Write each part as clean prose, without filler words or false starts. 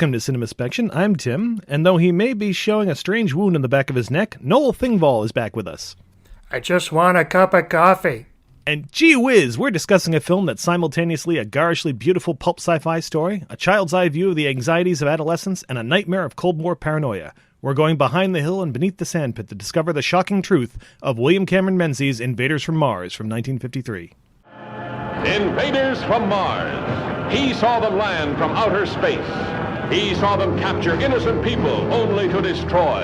Welcome to CinemaSpection. I'm Tim, and though he may be showing a strange wound in the back of his neck, Noel Thingvall is back with us. I just want a cup of coffee. And gee whiz, we're discussing a film that's simultaneously a garishly beautiful pulp sci-fi story, a child's eye view of the anxieties of adolescence, and a nightmare of Cold War paranoia. We're going behind the hill and beneath the sandpit to discover the shocking truth of William Cameron Menzies' Invaders from Mars from 1953. Invaders from Mars. He saw them land from outer space. He saw them capture innocent people only to destroy.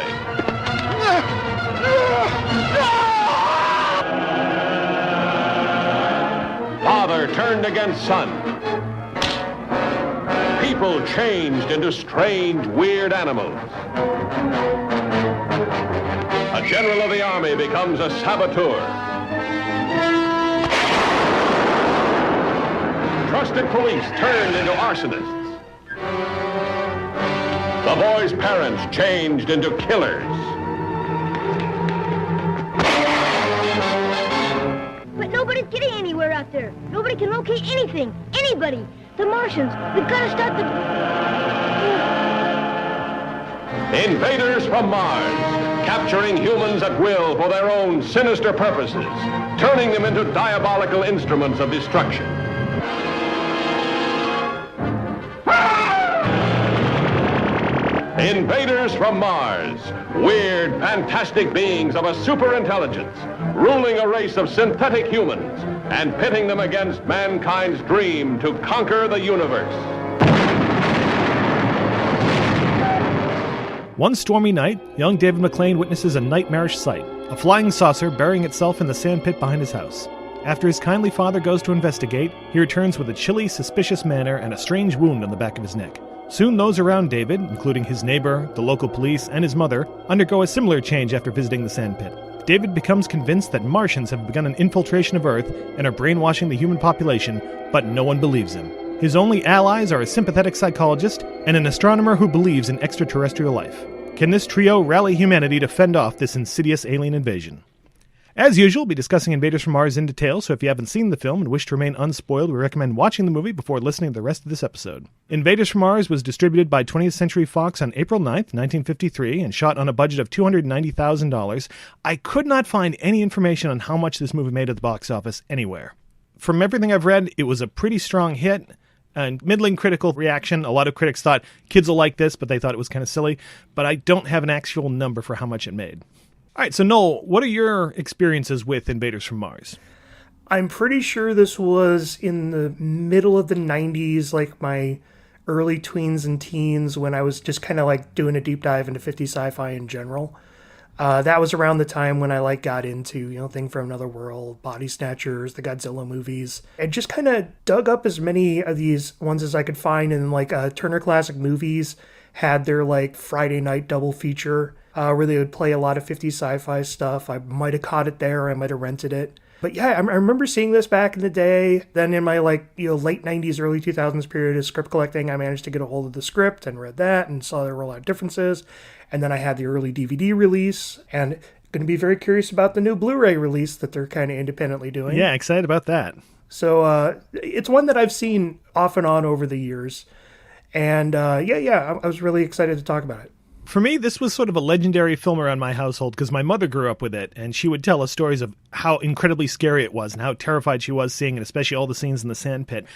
Father turned against son. People changed into strange, weird animals. A general of the army becomes a saboteur. Trusted police turned into arsonists. The boy's parents changed into killers. But nobody's getting anywhere out there. Nobody can locate anything. Anybody. The Martians. We've got to stop the... Invaders from Mars, capturing humans at will for their own sinister purposes, turning them into diabolical instruments of destruction. Invaders from Mars, weird, fantastic beings of a superintelligence, ruling a race of synthetic humans and pitting them against mankind's dream to conquer the universe. One stormy night, young David McLean witnesses a nightmarish sight, a flying saucer burying itself in the sandpit behind his house. After his kindly father goes to investigate, he returns with a chilly, suspicious manner and a strange wound on the back of his neck. Soon those around David, including his neighbor, the local police, and his mother, undergo a similar change after visiting the sandpit. David becomes convinced that Martians have begun an infiltration of Earth and are brainwashing the human population, but no one believes him. His only allies are a sympathetic psychologist and an astronomer who believes in extraterrestrial life. Can this trio rally humanity to fend off this insidious alien invasion? As usual, we'll be discussing Invaders from Mars in detail, so if you haven't seen the film and wish to remain unspoiled, we recommend watching the movie before listening to the rest of this episode. Invaders from Mars was distributed by 20th Century Fox on April 9th, 1953, and shot on a budget of $290,000. I could not find any information on how much this movie made at the box office anywhere. From everything I've read, it was a pretty strong hit, and middling critical reaction. A lot of critics thought kids will like this, but they thought it was kind of silly, but I don't have an actual number for how much it made. All right, so Noel, what are your experiences with Invaders from Mars? I'm pretty sure this was in the middle of the 90s, like my early tweens and teens, when I was just kind of like doing a deep dive into 50s sci-fi in general. That was around the time when I got into, Thing from Another World, Body Snatchers, the Godzilla movies, and just kind of dug up as many of these ones as I could find. And Turner Classic Movies had their Friday night double feature, where they would play a lot of 50s sci-fi stuff. I might have caught it there. I might have rented it. But yeah, I remember seeing this back in the day. Then in my late 90s, early 2000s period of script collecting, I managed to get a hold of the script and read that and saw there were a lot of differences. And then I had the early DVD release, and going to be very curious about the new Blu-ray release that they're kind of independently doing. Yeah, excited about that. So it's one that I've seen off and on over the years. And I was really excited to talk about it. For me, this was sort of a legendary film around my household because my mother grew up with it, and she would tell us stories of how incredibly scary it was and how terrified she was seeing it, especially all the scenes in the sandpit.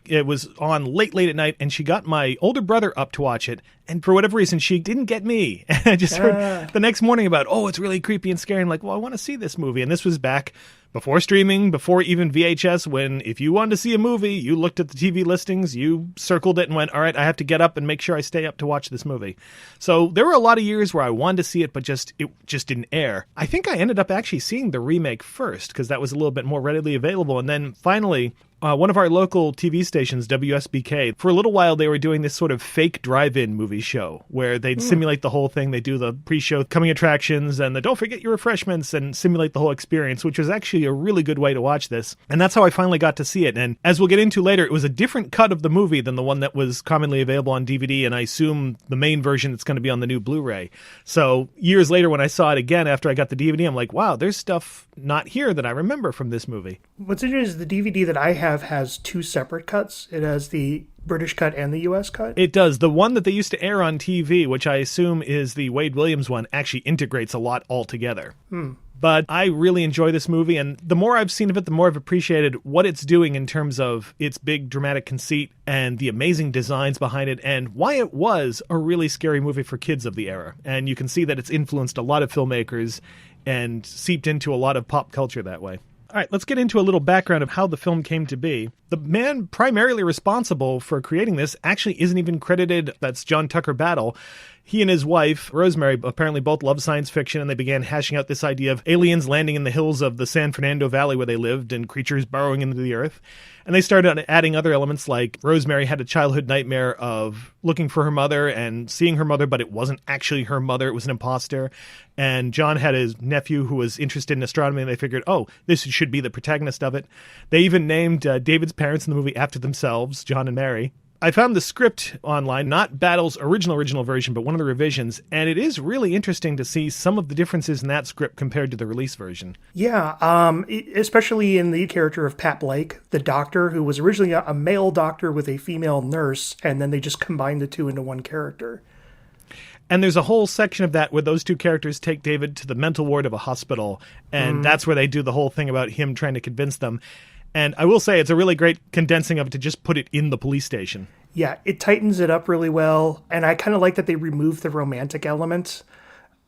It was on late at night, and she got my older brother up to watch it, and for whatever reason, she didn't get me. And I just heard the next morning about, it's really creepy and scary. I'm like, well, I want to see this movie. And this was back before streaming, before even VHS, when if you wanted to see a movie, you looked at the TV listings, you circled it and went, all right, I have to get up and make sure I stay up to watch this movie. So there were a lot of years where I wanted to see it, but it just didn't air. I think I ended up actually seeing the remake first because that was a little bit more readily available. And then finally, one of our local TV stations, WSBK, for a little while they were doing this sort of fake drive-in movie show where they'd simulate the whole thing. They do the pre-show coming attractions and the don't forget your refreshments and simulate the whole experience, which was actually a really good way to watch this. And that's how I finally got to see it. And as we'll get into later, it was a different cut of the movie than the one that was commonly available on DVD, and I assume the main version that's going to be on the new Blu-ray. So years later when I saw it again after I got the DVD, I'm like, wow, there's stuff not here that I remember from this movie. What's interesting is the DVD that I have has two separate cuts. It has the British cut and the US cut. It does. The one that they used to air on TV, which I assume is the Wade Williams one, actually integrates a lot altogether. But I really enjoy this movie, and the more I've seen of it, the more I've appreciated what it's doing in terms of its big dramatic conceit and the amazing designs behind it, and why it was a really scary movie for kids of the era. And you can see that it's influenced a lot of filmmakers and seeped into a lot of pop culture that way. All right, let's get into a little background of how the film came to be. The man primarily responsible for creating this actually isn't even credited. That's John Tucker Battle. He and his wife, Rosemary, apparently both love science fiction, and they began hashing out this idea of aliens landing in the hills of the San Fernando Valley where they lived and creatures burrowing into the earth. And they started adding other elements, like Rosemary had a childhood nightmare of looking for her mother and seeing her mother, but it wasn't actually her mother, it was an imposter. And John had his nephew who was interested in astronomy, and they figured, oh, this should be the protagonist of it. They even named David's parents in the movie after themselves, John and Mary. I found the script online, not Battle's original version, but one of the revisions, and it is really interesting to see some of the differences in that script compared to the release version. Yeah, especially in the character of Pat Blake, the doctor, who was originally a male doctor with a female nurse, and then they just combined the two into one character. And there's a whole section of that where those two characters take David to the mental ward of a hospital, and that's where they do the whole thing about him trying to convince them. And I will say it's a really great condensing of it to just put it in the police station. Yeah, it tightens it up really well. And I kind of like that they removed the romantic element.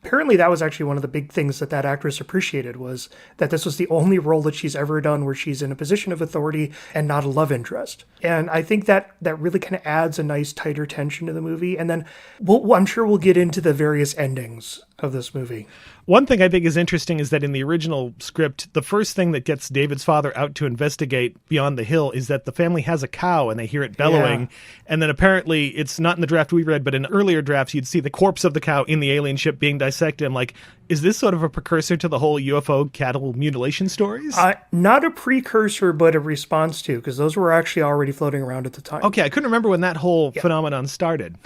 Apparently that was actually one of the big things that actress appreciated, was that this was the only role that she's ever done where she's in a position of authority and not a love interest. And I think that really kind of adds a nice tighter tension to the movie. And then I'm sure we'll get into the various endings of this movie. One thing I think is interesting is that in the original script, the first thing that gets David's father out to investigate beyond the hill is that the family has a cow and they hear it bellowing. Yeah. And then apparently it's not in the draft we read, but in earlier drafts, you'd see the corpse of the cow in the alien ship being dissected. I'm like, is this sort of a precursor to the whole UFO cattle mutilation stories? Not a precursor, but a response to, because those were actually already floating around at the time. Okay, I couldn't remember when that whole phenomenon started.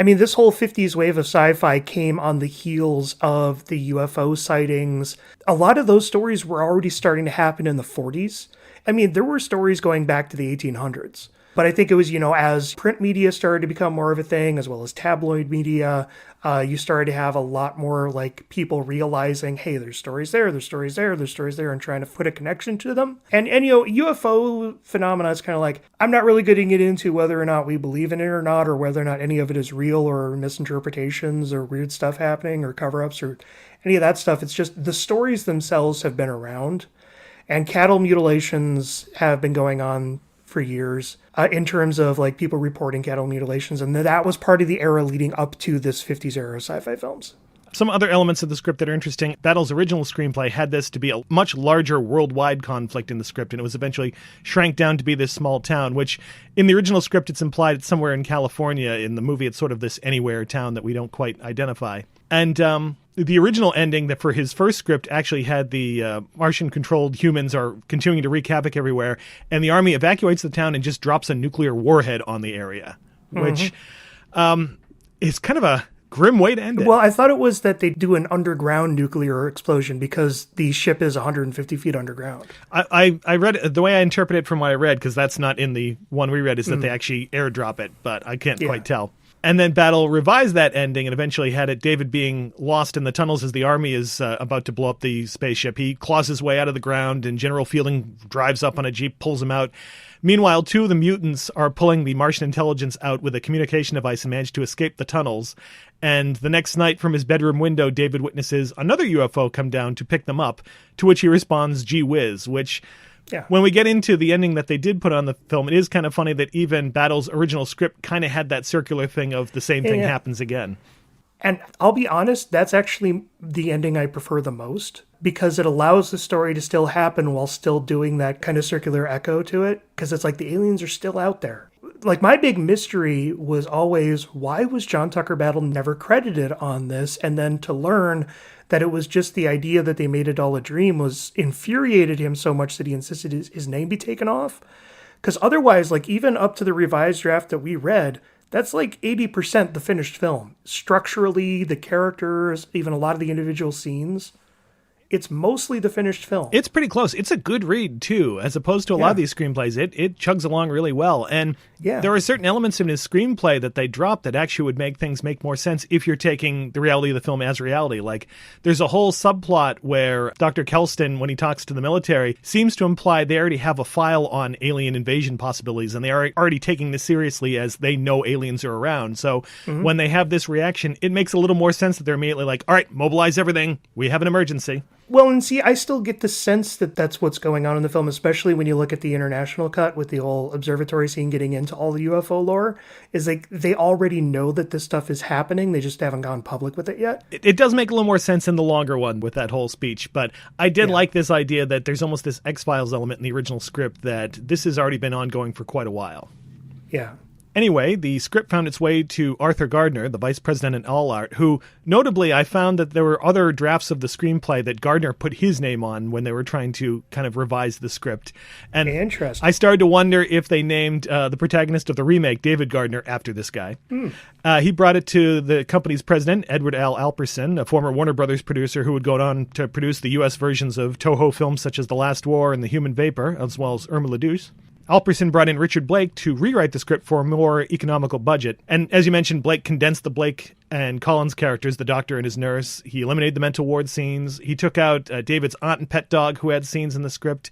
I mean, this whole 50s wave of sci-fi came on the heels of the UFO sightings. A lot of those stories were already starting to happen in the 40s. I mean, there were stories going back to the 1800s. But I think it was, as print media started to become more of a thing, as well as tabloid media, you started to have a lot more like people realizing, hey, there's stories there, there's stories there, there's stories there, and trying to put a connection to them. And UFO phenomena is kind of like, I'm not really getting it into whether or not we believe in it or not, or whether or not any of it is real or misinterpretations or weird stuff happening or cover-ups or any of that stuff. It's just the stories themselves have been around, and cattle mutilations have been going on for years in terms of like people reporting cattle mutilations. And that was part of the era leading up to this 50s era sci-fi films. Some other elements of the script that are interesting. Battle's original screenplay had this to be a much larger worldwide conflict in the script, and it was eventually shrank down to be this small town, which in the original script it's implied it's somewhere in California. In the movie it's sort of this anywhere town that we don't quite identify. And the original ending that for his first script actually had the Martian-controlled humans are continuing to wreak havoc everywhere, and the army evacuates the town and just drops a nuclear warhead on the area, which is kind of a grim way to end it. Well, I thought it was that they do an underground nuclear explosion because the ship is 150 feet underground. I read it, the way I interpret it from what I read, because that's not in the one we read, is that they actually airdrop it, but I can't quite tell. And then Battle revised that ending and eventually had it David being lost in the tunnels as the army is about to blow up the spaceship. He claws his way out of the ground, and General Fielding drives up on a jeep, pulls him out. Meanwhile, two of the mutants are pulling the Martian intelligence out with a communication device and manage to escape the tunnels. And the next night, from his bedroom window, David witnesses another UFO come down to pick them up, to which he responds, "Gee whiz," which... Yeah. When we get into the ending that they did put on the film, it is kind of funny that even Battle's original script kind of had that circular thing of the same thing happens again. And I'll be honest, that's actually the ending I prefer the most, because it allows the story to still happen while still doing that kind of circular echo to it, because it's like the aliens are still out there. Like, my big mystery was always, why was John Tucker Battle never credited on this? And then to learn that it was just the idea that they made it all a dream was infuriated him so much that he insisted his name be taken off. Because otherwise, like, even up to the revised draft that we read, that's like 80% the finished film. Structurally, the characters, even a lot of the individual scenes. it's mostly the finished film. It's pretty close. It's a good read, too, as opposed to a lot of these screenplays. It chugs along really well. And there are certain elements in his screenplay that they drop that actually would make things make more sense if you're taking the reality of the film as reality. Like, there's a whole subplot where Dr. Kelston, when he talks to the military, seems to imply they already have a file on alien invasion possibilities, and they are already taking this seriously as they know aliens are around. So when they have this reaction, it makes a little more sense that they're immediately like, all right, mobilize everything. We have an emergency. Well, and see, I still get the sense that that's what's going on in the film, especially when you look at the international cut with the whole observatory scene getting into all the UFO lore, is like they already know that this stuff is happening. They just haven't gone public with it yet. It does make a little more sense in the longer one with that whole speech, but I did like this idea that there's almost this X-Files element in the original script that this has already been ongoing for quite a while. Yeah. Anyway, the script found its way to Arthur Gardner, the vice president in All Art, who, notably, I found that there were other drafts of the screenplay that Gardner put his name on when they were trying to kind of revise the script. And interesting. I started to wonder if they named the protagonist of the remake, David Gardner, after this guy. He brought it to the company's president, Edward L. Alperson, a former Warner Brothers producer who would go on to produce the U.S. versions of Toho films such as The Last War and The Human Vapor, as well as Irma la Douce. Alperson brought in Richard Blake to rewrite the script for a more economical budget. And as you mentioned, Blake condensed the Blake and Collins characters, the doctor and his nurse. He eliminated the mental ward scenes. He took out David's aunt and pet dog, who had scenes in the script,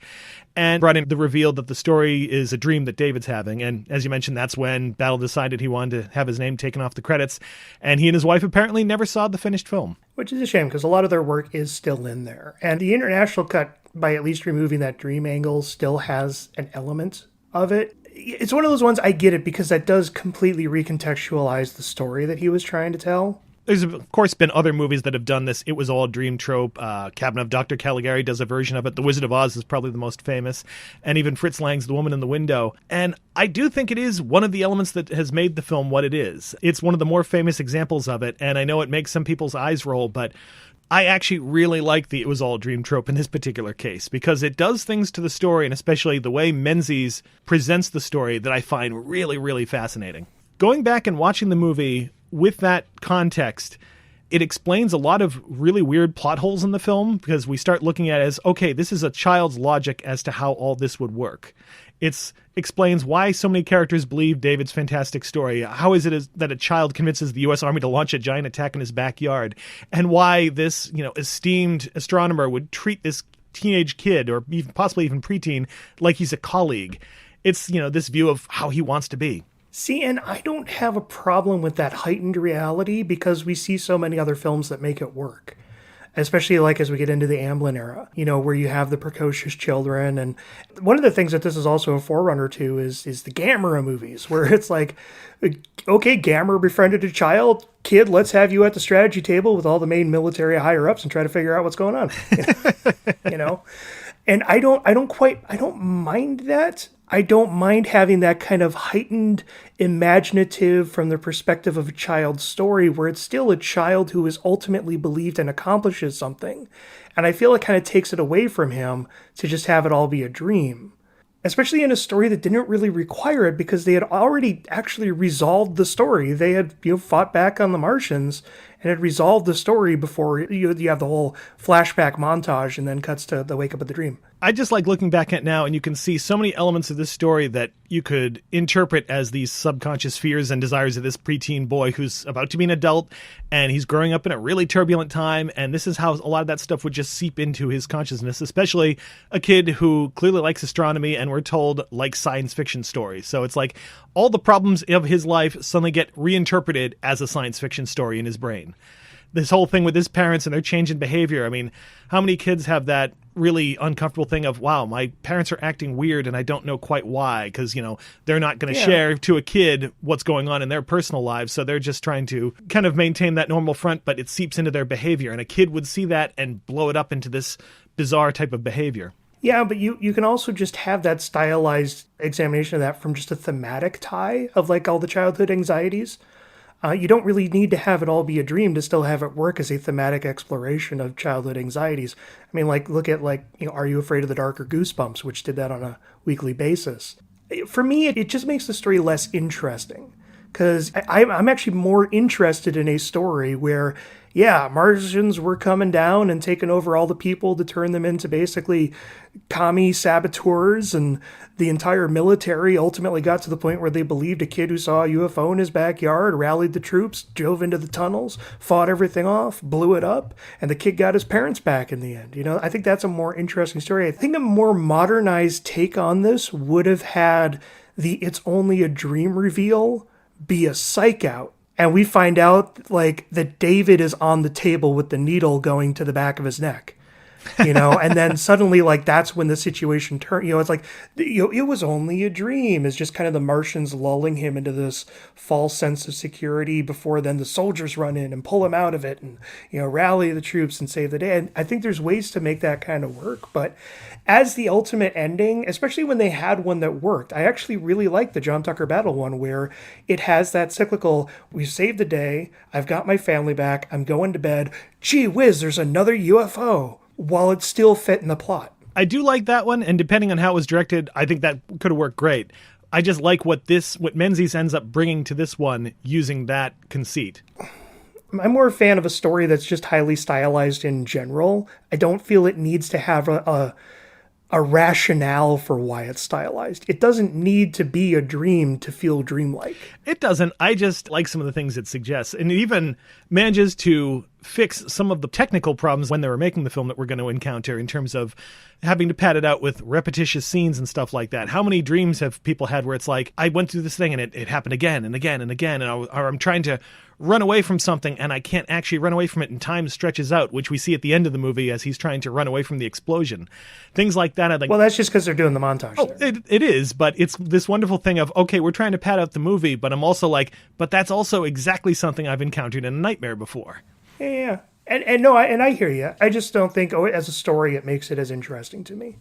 and brought in the reveal that the story is a dream that David's having. And as you mentioned, that's when Battle decided he wanted to have his name taken off the credits. And he and his wife apparently never saw the finished film. Which is a shame, because a lot of their work is still in there. And the international cut, by at least removing that dream angle, still has an element of it. It's one of those ones I get it because that does completely recontextualize the story that he was trying to tell. There's, of course, been other movies that have done this. It was all a dream trope. Cabinet of Dr. Caligari does a version of it. The Wizard of Oz is probably the most famous. And even Fritz Lang's The Woman in the Window. And I do think it is one of the elements that has made the film what it is. It's one of the more famous examples of it. And I know it makes some people's eyes roll, but I actually really like the it was all a dream trope in this particular case because it does things to the story, and especially the way Menzies presents the story, that I find really, really fascinating. Going back and watching the movie with that context, it explains a lot of really weird plot holes in the film because we start looking at it as, okay, this is a child's logic as to how all this would work. It explains why so many characters believe David's fantastic story. How is it that a child convinces the U.S. Army to launch a giant attack in his backyard? And why this, esteemed astronomer would treat this teenage kid, or even possibly even preteen, like he's a colleague. It's, this view of how he wants to be. See, and I don't have a problem with that heightened reality because we see so many other films that make it work. Especially like as we get into the Amblin era, where you have the precocious children. And one of the things that this is also a forerunner to is the Gamera movies, where it's like, okay, Gamera befriended a child. Kid, let's have you at the strategy table with all the main military higher-ups and try to figure out what's going on. And I don't mind that. I don't mind having that kind of heightened, imaginative from the perspective of a child's story where it's still a child who is ultimately believed and accomplishes something. And I feel it kind of takes it away from him to just have it all be a dream. Especially in a story that didn't really require it because they had already actually resolved the story. They had fought back on the Martians and had resolved the story before you have the whole flashback montage and then cuts to the wake up of the dream. I just like looking back at it now, and you can see so many elements of this story that you could interpret as these subconscious fears and desires of this preteen boy who's about to be an adult, and he's growing up in a really turbulent time, and this is how a lot of that stuff would just seep into his consciousness, especially a kid who clearly likes astronomy and we're told likes science fiction stories. So it's like all the problems of his life suddenly get reinterpreted as a science fiction story in his brain. This whole thing with his parents and their change in behavior. I mean, how many kids have that really uncomfortable thing of, wow, my parents are acting weird and I don't know quite why, because, they're not going to share to a kid what's going on in their personal lives. So they're just trying to kind of maintain that normal front, but it seeps into their behavior. And a kid would see that and blow it up into this bizarre type of behavior. Yeah, but you can also just have that stylized examination of that from just a thematic tie of like all the childhood anxieties. You don't really need to have it all be a dream to still have it work as a thematic exploration of childhood anxieties. I mean, look at Are You Afraid of the Dark or Goosebumps, which did that on a weekly basis. For me, it just makes the story less interesting Because I'm actually more interested in a story where, yeah, Martians were coming down and taking over all the people to turn them into basically commie saboteurs, and the entire military ultimately got to the point where they believed a kid who saw a UFO in his backyard, rallied the troops, drove into the tunnels, fought everything off, blew it up, and the kid got his parents back in the end. You know, I think that's a more interesting story. I think a more modernized take on this would have had the "it's only a dream" reveal be a psych out. And we find out like that David is on the table with the needle going to the back of his neck, you know, and then suddenly like that's when the situation turned, you know, it's like, you know, it was only a dream. It's just kind of the Martians lulling him into this false sense of security before then the soldiers run in and pull him out of it and, you know, rally the troops and save the day. And I think there's ways to make that kind of work. But as the ultimate ending, especially when they had one that worked, I actually really like the John Tucker Battle one where it has that cyclical, we've saved the day, I've got my family back, I'm going to bed, gee whiz, there's another UFO, while it still fit in the plot. I do like that one, and depending on how it was directed, I think that could have worked great. I just like what Menzies ends up bringing to this one using that conceit. I'm more a fan of a story that's just highly stylized in general. I don't feel it needs to have a rationale for why it's stylized. It doesn't need to be a dream to feel dreamlike. It doesn't. I just like some of the things it suggests. And it even manages to fix some of the technical problems when they were making the film that we're going to encounter in terms of having to pad it out with repetitious scenes and stuff like that. How many dreams have people had where it's like, I went through this thing and it happened again and again and again, or I'm trying to run away from something and I can't actually run away from it and time stretches out, which we see at the end of the movie as he's trying to run away from the explosion. Things like that. I think, well, that's just because they're doing the montage. Oh, it is, but it's this wonderful thing of, okay, we're trying to pad out the movie, but I'm also like, but that's also exactly something I've encountered in a nightmare before. Yeah. And no, I hear you. I just don't think, as a story, it makes it as interesting to me.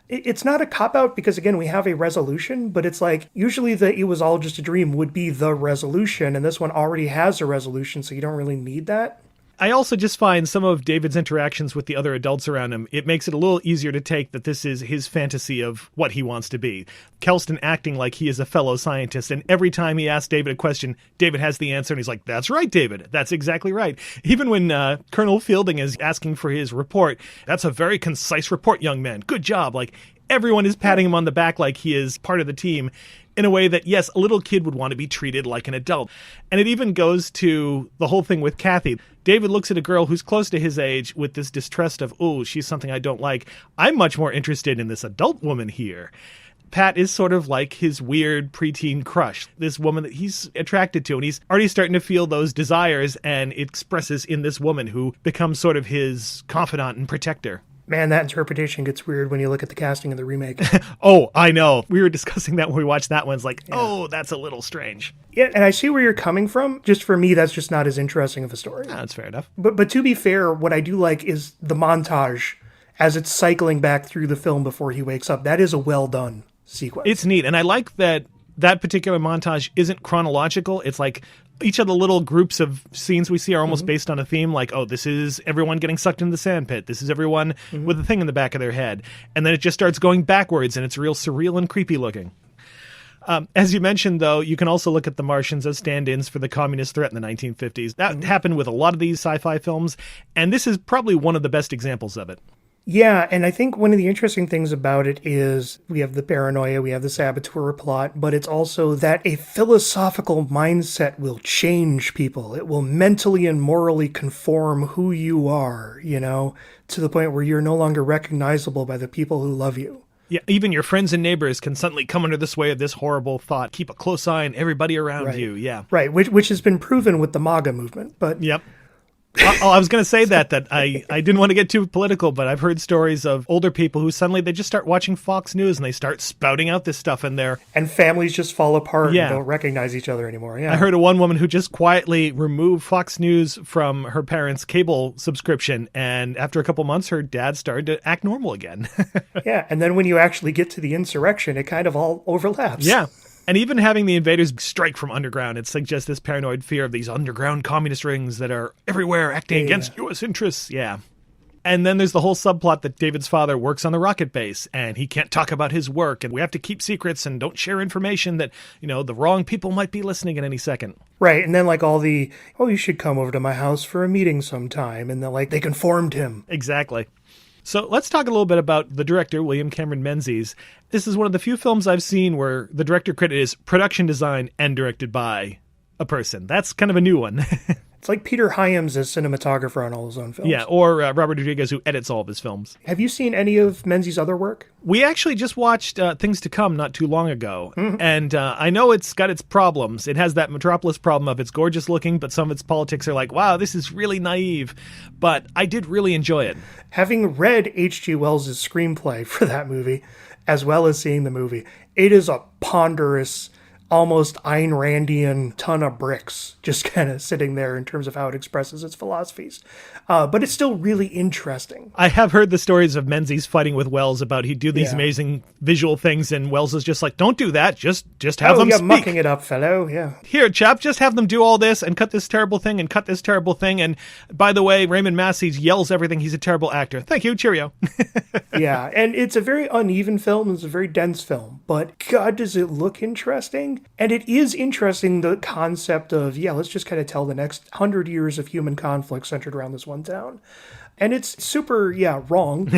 It's not a cop-out because, again, we have a resolution, but it's like, usually the "it was all just a dream" would be the resolution, and this one already has a resolution, so you don't really need that. I also just find some of David's interactions with the other adults around him, it makes it a little easier to take that this is his fantasy of what he wants to be. Kelston acting like he is a fellow scientist, and every time he asks David a question, David has the answer, and he's like, that's right, David, that's exactly right. Even when Colonel Fielding is asking for his report, that's a very concise report, young man, good job. Like, everyone is patting him on the back like he is part of the team, in a way that, yes, a little kid would want to be treated like an adult. And it even goes to the whole thing with Kathy. David looks at a girl who's close to his age with this distrust of, oh, she's something I don't like. I'm much more interested in this adult woman here. Pat is sort of like his weird preteen crush, this woman that he's attracted to, and he's already starting to feel those desires, and it expresses in this woman who becomes sort of his confidant and protector. Man, that interpretation gets weird when you look at the casting of the remake. Oh, I know. We were discussing that when we watched that one. It's like, yeah. Oh, that's a little strange. Yeah, and I see where you're coming from. Just for me, that's just not as interesting of a story. That's fair enough. But to be fair, what I do like is the montage as it's cycling back through the film before he wakes up. That is a well-done sequence. It's neat, and I like that particular montage isn't chronological. It's like each of the little groups of scenes we see are almost based on a theme, like, oh, this is everyone getting sucked into the sand pit. This is everyone with a thing in the back of their head. And then it just starts going backwards, and it's real surreal and creepy looking. As you mentioned, though, you can also look at the Martians as stand-ins for the communist threat in the 1950s. That happened with a lot of these sci-fi films, and this is probably one of the best examples of it. Yeah, and I think one of the interesting things about it is we have the paranoia, we have the saboteur plot, but it's also that a philosophical mindset will change people. It will mentally and morally conform who you are, you know, to the point where you're no longer recognizable by the people who love you. Yeah, even your friends and neighbors can suddenly come under the sway of this horrible thought. Keep a close eye on everybody around you, yeah. Right, which has been proven with the MAGA movement, but... Yep. I was going to say that I didn't want to get too political, but I've heard stories of older people who suddenly they just start watching Fox News and they start spouting out this stuff and families just fall apart and don't recognize each other anymore. Yeah. I heard of one woman who just quietly removed Fox News from her parents' cable subscription, and after a couple months, her dad started to act normal again. Yeah, and then when you actually get to the insurrection, it kind of all overlaps. Yeah. And even having the invaders strike from underground, it suggests this paranoid fear of these underground communist rings that are everywhere acting against U.S. interests. Yeah. And then there's the whole subplot that David's father works on the rocket base and he can't talk about his work and we have to keep secrets and don't share information that, the wrong people might be listening at any second. Right. And then all the, you should come over to my house for a meeting sometime. And then they conformed him. Exactly. So let's talk a little bit about the director, William Cameron Menzies. This is one of the few films I've seen where the director credit is production design and directed by a person. That's kind of a new one. It's like Peter Hyams as cinematographer on all his own films. Yeah, or Robert Rodriguez, who edits all of his films. Have you seen any of Menzies' other work? We actually just watched Things to Come not too long ago, and I know it's got its problems. It has that Metropolis problem of it's gorgeous looking, but some of its politics are like, wow, this is really naive. But I did really enjoy it. Having read H.G. Wells' screenplay for that movie, as well as seeing the movie, it is a ponderous, almost Ayn Randian ton of bricks just kind of sitting there in terms of how it expresses its philosophies. But it's still really interesting. I have heard the stories of Menzies fighting with Wells about he'd do these amazing visual things, and Wells is just like, don't do that, just have them speak. Mucking it up, fellow, yeah. Here, chap, just have them do all this and cut this terrible thing and cut this terrible thing. And by the way, Raymond Massey yells everything. He's a terrible actor. Thank you, cheerio. Yeah, and it's a very uneven film. It's a very dense film. But God, does it look interesting? And it is interesting, the concept of, let's just kind of tell the next 100 years of human conflict centered around this one town. And it's super, wrong.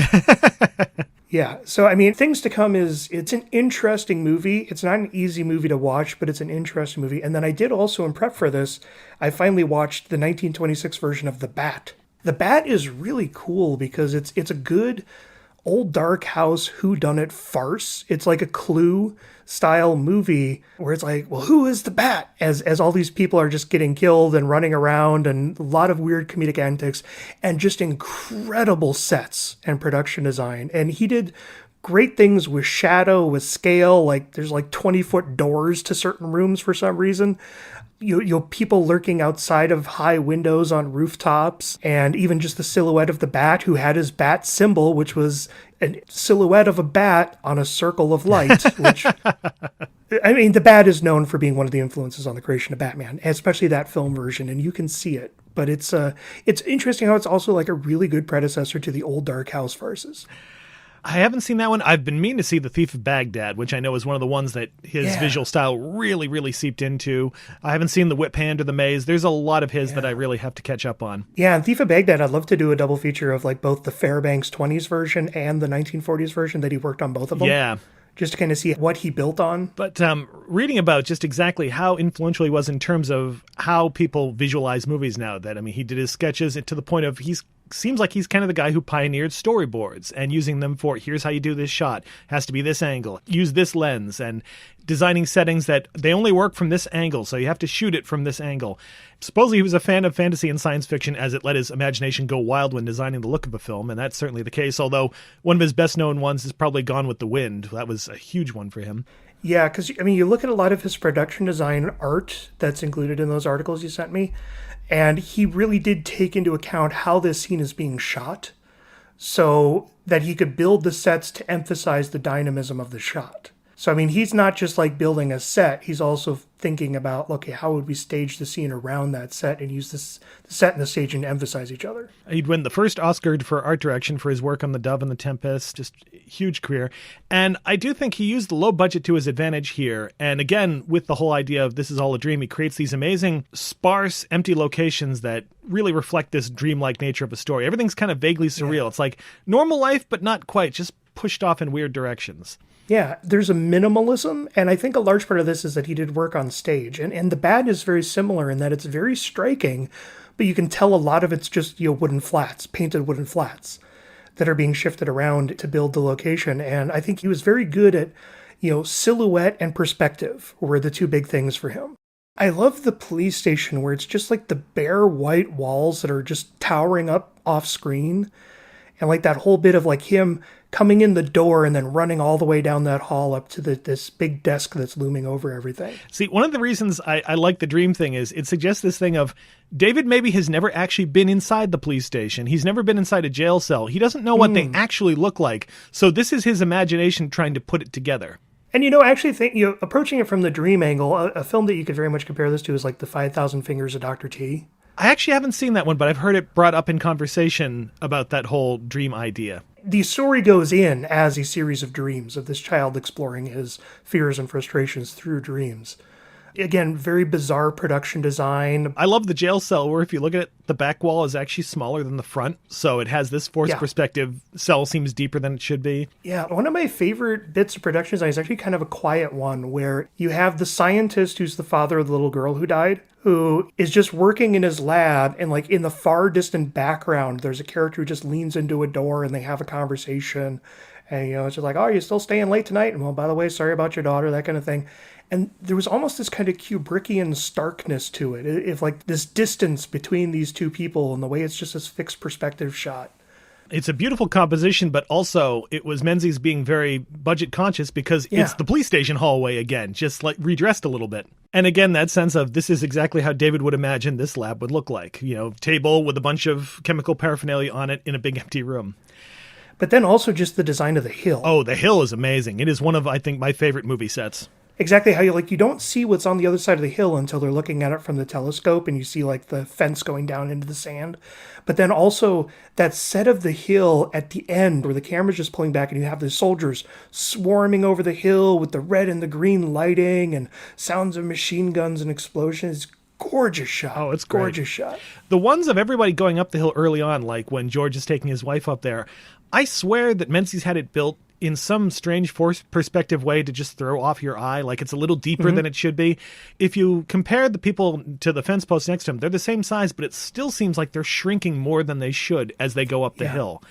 Yeah, so Things to Come it's an interesting movie. It's not an easy movie to watch, but it's an interesting movie. And then I did also, in prep for this, I finally watched the 1926 version of The Bat. The Bat is really cool because it's a good old dark house whodunit farce. It's like a Clue style movie where it's like, well, who is the Bat? As all these people are just getting killed and running around, and a lot of weird comedic antics and just incredible sets and production design. And he did great things with shadow, with scale. There's 20-foot doors to certain rooms for some reason. You'll people lurking outside of high windows on rooftops, and even just the silhouette of the bat, who had his bat symbol, which was a silhouette of a bat on a circle of light, which, the bat is known for being one of the influences on the creation of Batman, especially that film version, and you can see it. But it's interesting how it's also a really good predecessor to the old dark house farces. I haven't seen that one. I've been meaning to see The Thief of Baghdad, which I know is one of the ones that his visual style really, really seeped into. I haven't seen The Whip Hand or The Maze. There's a lot of his that I really have to catch up on. Yeah, and Thief of Baghdad, I'd love to do a double feature of both the Fairbanks 20s version and the 1940s version, that he worked on both of them. Yeah. Just to kind of see what he built on. But reading about just exactly how influential he was in terms of how people visualize movies now, that, he did his sketches to the point of seems like he's kind of the guy who pioneered storyboards and using them for, here's how you do this shot, has to be this angle, use this lens, and designing settings that they only work from this angle, so you have to shoot it from this angle. Supposedly he was a fan of fantasy and science fiction, as it let his imagination go wild when designing the look of a film, and that's certainly the case, although one of his best-known ones is probably Gone with the Wind. That was a huge one for him. Yeah, because, you look at a lot of his production design art that's included in those articles you sent me, and he really did take into account how this scene is being shot so that he could build the sets to emphasize the dynamism of the shot. So, he's not just building a set. He's also thinking about, okay, how would we stage the scene around that set and use the set and the staging to emphasize each other? He'd win the first Oscar for art direction for his work on The Dove and the Tempest. Just huge career. And I do think he used the low budget to his advantage here. And again, with the whole idea of this is all a dream, he creates these amazing, sparse, empty locations that really reflect this dreamlike nature of a story. Everything's kind of vaguely surreal. Yeah. It's like normal life, but not quite, just pushed off in weird directions. Yeah, there's a minimalism, and I think a large part of this is that he did work on stage. And The Bat is very similar in that it's very striking, but you can tell a lot of it's just, wooden flats, painted wooden flats that are being shifted around to build the location. And I think he was very good at, silhouette and perspective were the two big things for him. I love the police station where it's just the bare white walls that are just towering up off screen. And that whole bit of him coming in the door and then running all the way down that hall up to this big desk that's looming over everything. See, one of the reasons I like the dream thing is it suggests this thing of David maybe has never actually been inside the police station. He's never been inside a jail cell. He doesn't know what they actually look like. So this is his imagination trying to put it together. And, I actually think, approaching it from the dream angle, a film that you could very much compare this to is The 5,000 Fingers of Dr. T. I actually haven't seen that one, but I've heard it brought up in conversation about that whole dream idea. The story goes in as a series of dreams of this child exploring his fears and frustrations through dreams. Again, very bizarre production design. I love the jail cell where if you look at it, the back wall is actually smaller than the front. So it has this forced perspective. Cell seems deeper than it should be. Yeah, one of my favorite bits of production design is actually kind of a quiet one where you have the scientist who's the father of the little girl who died, who is just working in his lab, and like in the far distant background, there's a character who just leans into a door and they have a conversation. And, it's just like, oh, are you still staying late tonight? And, well, by the way, sorry about your daughter, that kind of thing. And there was almost this kind of Kubrickian starkness to it. If like this distance between these two people and the way it's just this fixed perspective shot. It's a beautiful composition, but also it was Menzies being very budget conscious because it's the police station hallway again, just like redressed a little bit. And again, that sense of this is exactly how David would imagine this lab would look like. Table with a bunch of chemical paraphernalia on it in a big empty room. But then also just the design of the hill. Oh, the hill is amazing. It is one of, I think, my favorite movie sets. Exactly how you don't see what's on the other side of the hill until they're looking at it from the telescope and you see like the fence going down into the sand. But then also that set of the hill at the end where the camera's just pulling back and you have the soldiers swarming over the hill with the red and the green lighting and sounds of machine guns and explosions. Gorgeous shot. Oh, it's great. Gorgeous shot. The ones of everybody going up the hill early on, like when George is taking his wife up there, I swear that Menzies had it built in some strange forced perspective way to just throw off your eye, like it's a little deeper than it should be. If you compare the people to the fence post next to him, they're the same size, but it still seems like they're shrinking more than they should as they go up the hill.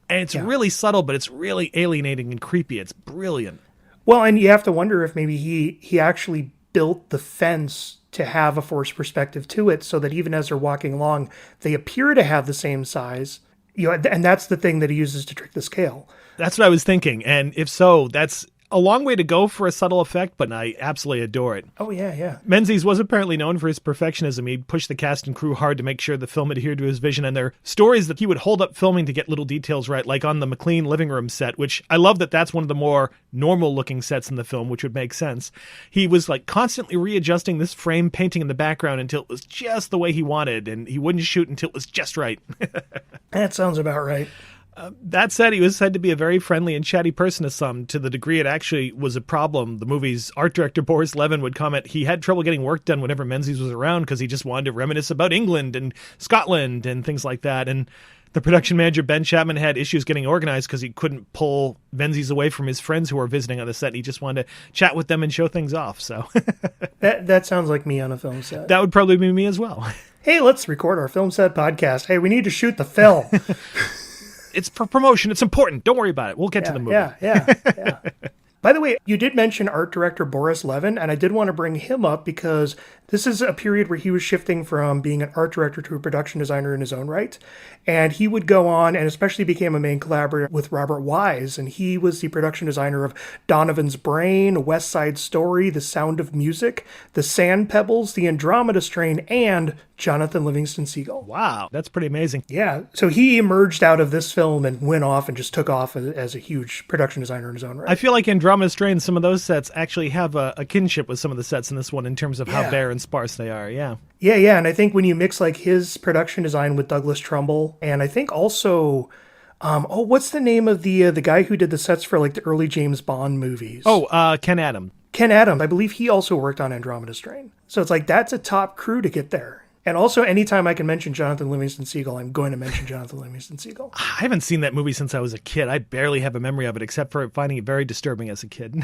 And it's really subtle, but it's really alienating and creepy. It's brilliant. Well, and you have to wonder if maybe he actually built the fence to have a forced perspective to it so that even as they're walking along, they appear to have the same size. And that's the thing that he uses to trick the scale. That's what I was thinking. And if so, that's a long way to go for a subtle effect, but I absolutely adore it. Oh, yeah. Menzies was apparently known for his perfectionism. He pushed the cast and crew hard to make sure the film adhered to his vision, and there are stories that he would hold up filming to get little details right, like on the McLean living room set, which I love that that's one of the more normal-looking sets in the film, which would make sense. He was like constantly readjusting this frame painting in the background until it was just the way he wanted, and he wouldn't shoot until it was just right. That sounds about right. That said, he was said to be a very friendly and chatty person to some, to the degree it actually was a problem. The movie's art director, Boris Levin, would comment he had trouble getting work done whenever Menzies was around because he just wanted to reminisce about England and Scotland and things like that. And the production manager, Ben Chapman, had issues getting organized because he couldn't pull Menzies away from his friends who were visiting on the set. He just wanted to chat with them and show things off. So that sounds like me on a film set. That would probably be me as well. Hey, let's record our film set podcast. Hey, we need to shoot the film. It's for promotion. It's important. Don't worry about it. We'll get to the movie. Yeah. By the way, you did mention art director Boris Levin, and I did want to bring him up because this is a period where he was shifting from being an art director to a production designer in his own right. And he would go on and especially became a main collaborator with Robert Wise. And he was the production designer of Donovan's Brain, West Side Story, The Sound of Music, The Sand Pebbles, The Andromeda Strain, and Jonathan Livingston Seagull. Wow, that's pretty amazing. Yeah, so he emerged out of this film and went off and just took off as a huge production designer in his own right. I feel like Andromeda Strain, some of those sets actually have a kinship with some of the sets in this one in terms of how bare and sparse they are, Yeah, and I think when you mix like his production design with Douglas Trumbull, and I think also, what's the name of the guy who did the sets for like the early James Bond movies? Ken Adam. Ken Adam, I believe he also worked on Andromeda Strain. So it's like that's a top crew to get there. And also, anytime I can mention Jonathan Livingston Seagull, I'm going to mention Jonathan Livingston Seagull. I haven't seen that movie since I was a kid. I barely have a memory of it, except for finding it very disturbing as a kid.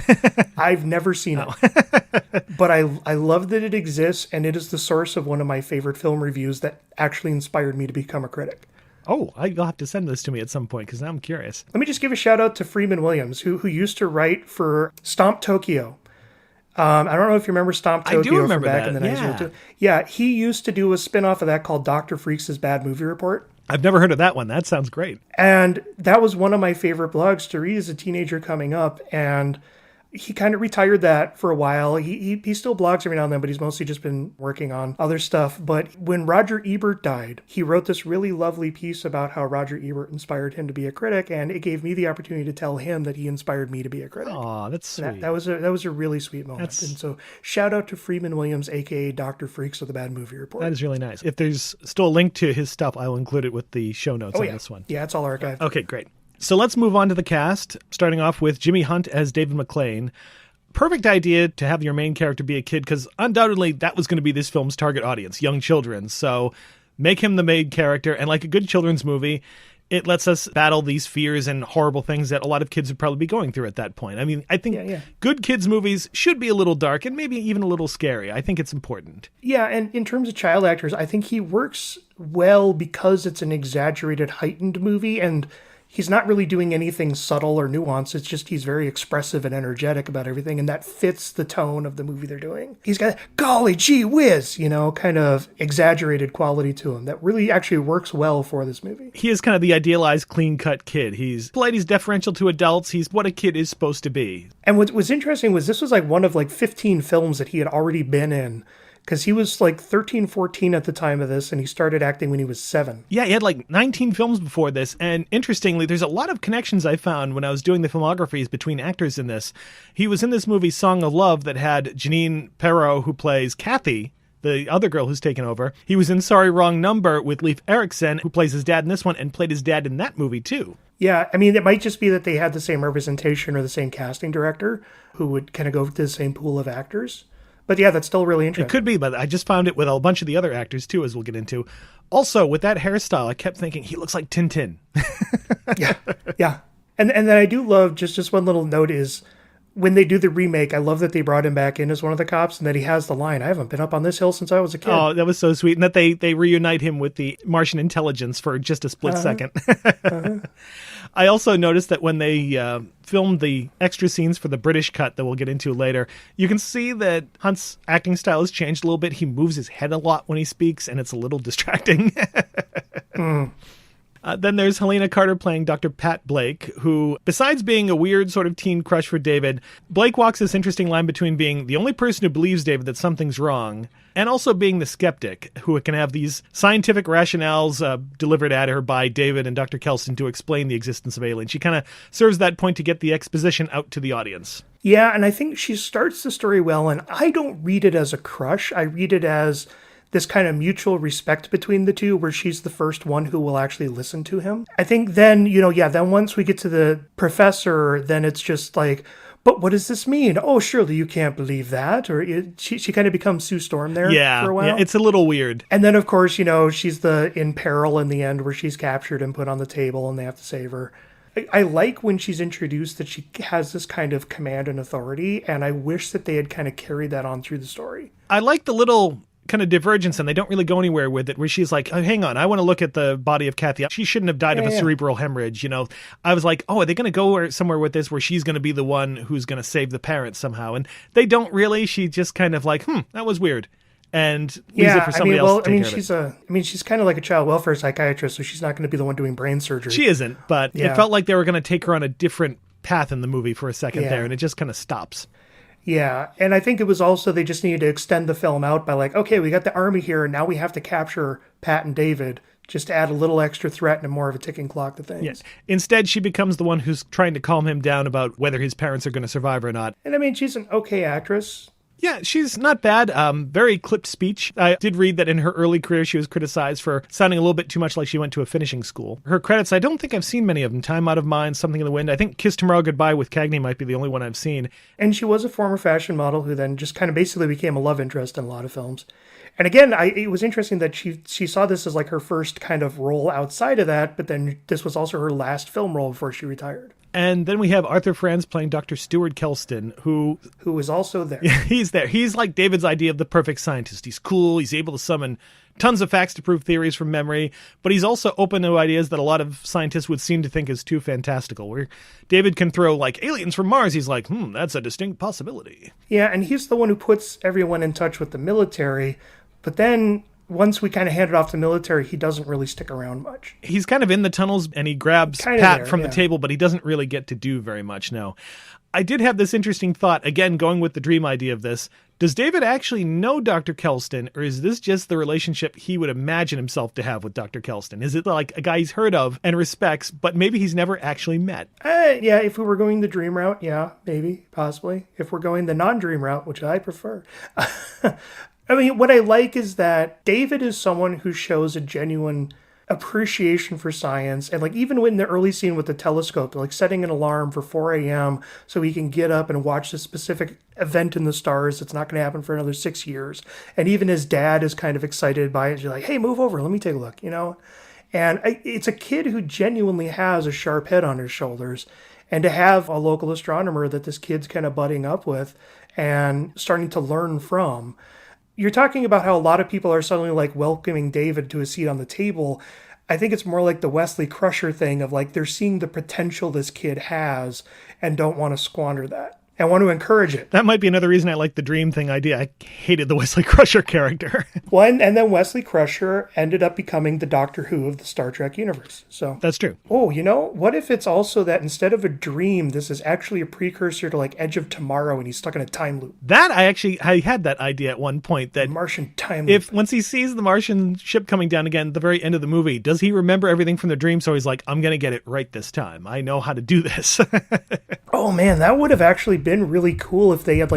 I've never seen it. But I love that it exists, and it is the source of one of my favorite film reviews that actually inspired me to become a critic. Oh, you'll have to send this to me at some point, because now I'm curious. Let me just give a shout out to Freeman Williams, who used to write for Stomp Tokyo. I don't know if you remember Stomp Tokyo. I do remember from back that. In the 90s. Yeah, he used to do a spin-off of that called Dr. Freaks' Bad Movie Report. I've never heard of that one. That sounds great. And that was one of my favorite blogs to read as a teenager coming up. And he kind of retired that for a while. He still blogs every now and then, but he's mostly just been working on other stuff. But when Roger Ebert died, he wrote this really lovely piece about how Roger Ebert inspired him to be a critic, and it gave me the opportunity to tell him that he inspired me to be a critic. Aw, that's sweet. That was a really sweet moment. And so shout out to Freeman Williams, aka Dr. Freaks of the Bad Movie Report. That is really nice. If there's still a link to his stuff, I will include it with the show notes on this one. Yeah, it's all archived. Okay, great. So let's move on to the cast, starting off with Jimmy Hunt as David McClane. Perfect idea to have your main character be a kid, because undoubtedly that was going to be this film's target audience, young children. So make him the main character, and like a good children's movie, it lets us battle these fears and horrible things that a lot of kids would probably be going through at that point. I mean, I think good kids' movies should be a little dark and maybe even a little scary. I think it's important. Yeah, and in terms of child actors, I think he works well because it's an exaggerated, heightened movie, and he's not really doing anything subtle or nuanced. It's just he's very expressive and energetic about everything, and that fits the tone of the movie they're doing. He's got, golly gee whiz, kind of exaggerated quality to him that really actually works well for this movie. He is kind of the idealized, clean-cut kid. He's polite, he's deferential to adults, he's what a kid is supposed to be. And what was interesting was this was like one of 15 films that he had already been in. Because he was 13, 14 at the time of this, and he started acting when he was 7. Yeah, he had 19 films before this, and interestingly, there's a lot of connections I found when I was doing the filmographies between actors in this. He was in this movie Song of Love that had Janine Perreau, who plays Kathy, the other girl who's taken over. He was in Sorry Wrong Number with Leif Erikson, who plays his dad in this one, and played his dad in that movie too. Yeah, I mean, it might just be that they had the same representation or the same casting director who would kind of go to the same pool of actors. But yeah, that's still really interesting. It could be, but I just found it with a bunch of the other actors too, as we'll get into. Also, with that hairstyle, I kept thinking he looks like Tintin. Yeah. And then I do love, just one little note is, when they do the remake, I love that they brought him back in as one of the cops and that he has the line, I haven't been up on this hill since I was a kid. Oh, that was so sweet. And that they reunite him with the Martian intelligence for just a split second. I also noticed that when they filmed the extra scenes for the British cut that we'll get into later, you can see that Hunt's acting style has changed a little bit. He moves his head a lot when he speaks, and it's a little distracting. Then there's Helena Carter playing Dr. Pat Blake, who, besides being a weird sort of teen crush for David, Blake walks this interesting line between being the only person who believes David that something's wrong and also being the skeptic, who can have these scientific rationales delivered at her by David and Dr. Kelston to explain the existence of aliens. She kind of serves that point to get the exposition out to the audience. Yeah, and I think she starts the story well, and I don't read it as a crush. I read it as this kind of mutual respect between the two, where she's the first one who will actually listen to him. I think then, then once we get to the professor, then it's just like, but what does this mean? Oh, surely you can't believe that. Or she kind of becomes Sue Storm there for a while. Yeah, it's a little weird. And then, of course, she's in peril in the end where she's captured and put on the table and they have to save her. I like when she's introduced that she has this kind of command and authority, and I wish that they had kind of carried that on through the story. I like the little kind of divergence, and they don't really go anywhere with it, where she's like, oh, hang on, I want to look at the body of Kathy. She shouldn't have died of a cerebral hemorrhage. I was like, oh, are they going to go somewhere with this where she's going to be the one who's going to save the parents somehow? And they don't really. She just kind of like, that was weird. And leaves it for somebody else to take care of it. She's kind of like a child welfare psychiatrist, so she's not going to be the one doing brain surgery. She isn't, but it felt like they were going to take her on a different path in the movie for a second there, and it just kind of stops. Yeah, and I think it was also they just needed to extend the film out by like, okay, we got the army here, and now we have to capture Pat and David, just to add a little extra threat and more of a ticking clock to things. Yes. Instead, she becomes the one who's trying to calm him down about whether his parents are going to survive or not. And she's an okay actress. Yeah, she's not bad. Very clipped speech. I did read that in her early career, she was criticized for sounding a little bit too much like she went to a finishing school. Her credits, I don't think I've seen many of them. Time Out of Mind, Something in the Wind. I think Kiss Tomorrow Goodbye with Cagney might be the only one I've seen. And she was a former fashion model who then just kind of basically became a love interest in a lot of films. And again, it was interesting that she saw this as like her first kind of role outside of that, but then this was also her last film role before she retired. And then we have Arthur Franz playing Dr. Stuart Kelston, who is also there. He's there. He's like David's idea of the perfect scientist. He's cool. He's able to summon tons of facts to prove theories from memory, but he's also open to ideas that a lot of scientists would seem to think is too fantastical, where David can throw like aliens from Mars. He's like, that's a distinct possibility. Yeah, and he's the one who puts everyone in touch with the military, but then once we kind of hand it off to the military, he doesn't really stick around much. He's kind of in the tunnels, and he grabs Pat from the table, but he doesn't really get to do very much, no. I did have this interesting thought, again, going with the dream idea of this. Does David actually know Dr. Kelston, or is this just the relationship he would imagine himself to have with Dr. Kelston? Is it like a guy he's heard of and respects, but maybe he's never actually met? Yeah, if we were going the dream route, yeah, maybe, possibly. If we're going the non-dream route, which I prefer. I mean, what I like is that David is someone who shows a genuine appreciation for science. And like even in the early scene with the telescope, like setting an alarm for 4 a.m. so he can get up and watch this specific event in the stars that's not going to happen for another 6 years. And even his dad is kind of excited by it. He's like, hey, move over. Let me take a look, And it's a kid who genuinely has a sharp head on his shoulders. And to have a local astronomer that this kid's kind of budding up with and starting to learn from. You're talking about how a lot of people are suddenly like welcoming David to a seat on the table. I think it's more like the Wesley Crusher thing of like they're seeing the potential this kid has and don't want to squander that. I want to encourage it. That might be another reason I like the dream thing idea. I hated the Wesley Crusher character. Well, and then Wesley Crusher ended up becoming the Doctor Who of the Star Trek universe. So that's true. Oh, what if it's also that instead of a dream, this is actually a precursor to like Edge of Tomorrow and he's stuck in a time loop? That I had that idea at one point. That Martian time loop. Once he sees the Martian ship coming down again at the very end of the movie, does he remember everything from the dream? So he's like, I'm going to get it right this time. I know how to do this. Oh man, that would have actually been really cool if they had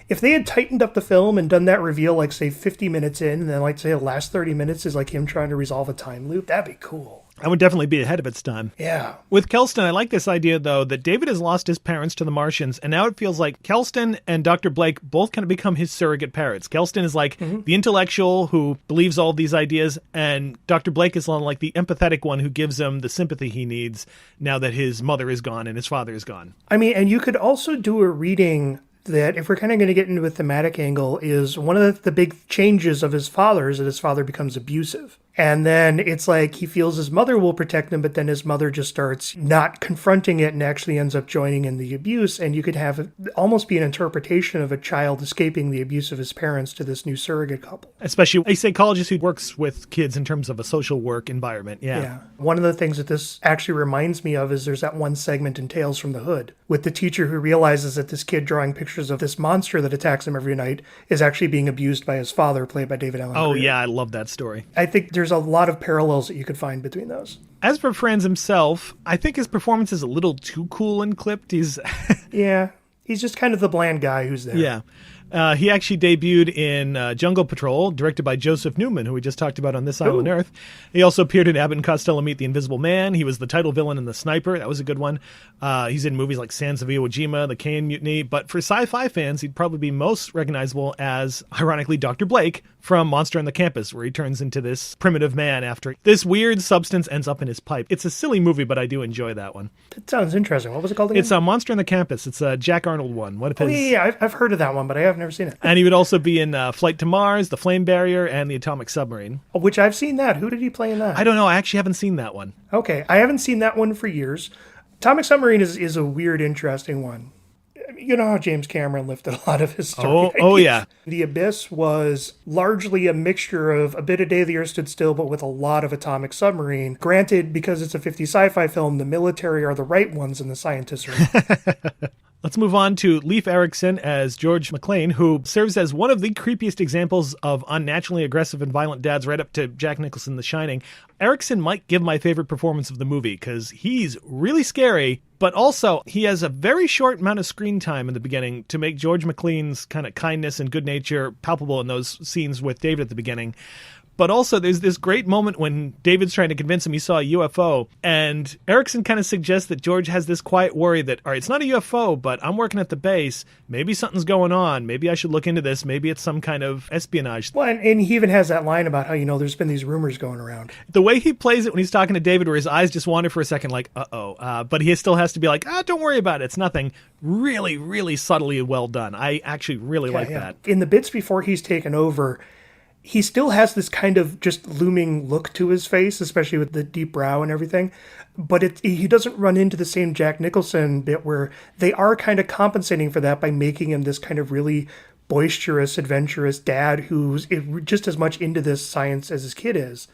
if they had tightened up the film and done that reveal like say 50 minutes in and then like say the last 30 minutes is like him trying to resolve a time loop. That'd be cool. That would definitely be ahead of its time. Yeah. With Kelston, I like this idea, though, that David has lost his parents to the Martians, and now it feels like Kelston and Dr. Blake both kind of become his surrogate parents. Kelston is like the intellectual who believes all of these ideas, and Dr. Blake is like the empathetic one who gives him the sympathy he needs now that his mother is gone and his father is gone. I mean, and you could also do a reading that, if we're kind of going to get into a thematic angle, is one of the big changes of his father is that his father becomes abusive. And then it's like he feels his mother will protect him, but then his mother just starts not confronting it and actually ends up joining in the abuse. And you could have it almost be an interpretation of a child escaping the abuse of his parents to this new surrogate couple. Especially a psychologist who works with kids in terms of a social work environment. Yeah. One of the things that this actually reminds me of is there's that one segment in Tales from the Hood with the teacher who realizes that this kid drawing pictures of this monster that attacks him every night is actually being abused by his father, played by David Allen Oh, Greer. yeah, I love that story. I think there's a lot of parallels that you could find between those. As for Franz himself, I think his performance is a little too cool and clipped. He's just kind of the bland guy who's there. Yeah. He actually debuted in Jungle Patrol, directed by Joseph Newman, who we just talked about on This Island Earth. He also appeared in Abbott and Costello Meet the Invisible Man. He was the title villain in The Sniper. That was a good one. He's in movies like Sands of Iwo Jima, The Kane Mutiny. But for sci-fi fans, he'd probably be most recognizable as, ironically, Dr. Blake from Monster on the Campus, where he turns into this primitive man after this weird substance ends up in his pipe. It's a silly movie, but I do enjoy that one. That sounds interesting. What was it called again? It's Monster on the Campus. It's a Jack Arnold one. I've heard of that one, but I have never seen it. And he would also be in Flight to Mars, The Flame Barrier, and The Atomic Submarine. Which I've seen that. Who did he play in that? I don't know. I actually haven't seen that one. Okay. I haven't seen that one for years. Atomic Submarine is a weird, interesting one. You know how James Cameron lifted a lot of his story. Oh, yeah. The Abyss was largely a mixture of a bit of Day the Earth Stood Still, but with a lot of Atomic Submarine. Granted, because it's a 50s sci-fi film, the military are the right ones and the scientists are Let's move on to Leif Erikson as George McClane, who serves as one of the creepiest examples of unnaturally aggressive and violent dads, right up to Jack Nicholson, The Shining. Erikson might give my favorite performance of the movie because he's really scary, but also he has a very short amount of screen time in the beginning to make George McClane's kind of kindness and good nature palpable in those scenes with David at the beginning. But also, there's this great moment when David's trying to convince him he saw a UFO, and Erikson kind of suggests that George has this quiet worry that, all right, it's not a UFO, but I'm working at the base. Maybe something's going on. Maybe I should look into this. Maybe it's some kind of espionage. Well, and he even has that line about how, there's been these rumors going around. The way he plays it when he's talking to David, where his eyes just wander for a second, like, but he still has to be like, don't worry about it. It's nothing. Really, really subtly well done. I actually really like that. In the bits before he's taken over, he still has this kind of just looming look to his face, especially with the deep brow and everything. But he doesn't run into the same Jack Nicholson bit where they are kind of compensating for that by making him this kind of really boisterous, adventurous dad who's just as much into this science as his kid is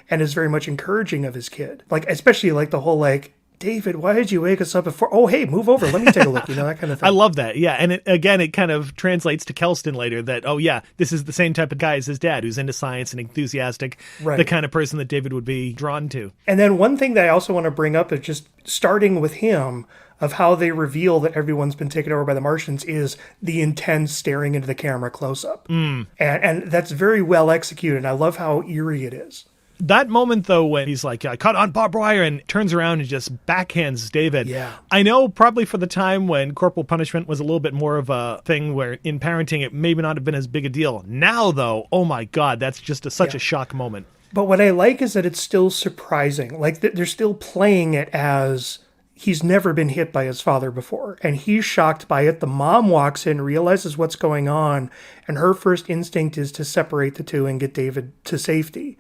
and is very much encouraging of his kid. Like, especially like the whole, like, David, why did you wake us up before? Oh, hey, move over. Let me take a look. That kind of thing. I love that. Yeah. And it kind of translates to Kelston later that, oh, yeah, this is the same type of guy as his dad who's into science and enthusiastic, right. The kind of person that David would be drawn to. And then one thing that I also want to bring up is just starting with him of how they reveal that everyone's been taken over by the Martians is the intense staring into the camera close up. And that's very well executed. I love how eerie it is. That moment, though, when he's like, I caught on barbed wire and turns around and just backhands David. Yeah. I know probably for the time when corporal punishment was a little bit more of a thing where in parenting it maybe not have been as big a deal. Now, though, oh my God, that's just such a shock moment. But what I like is that it's still surprising. Like they're still playing it as he's never been hit by his father before. And he's shocked by it. The mom walks in, realizes what's going on. And her first instinct is to separate the two and get David to safety.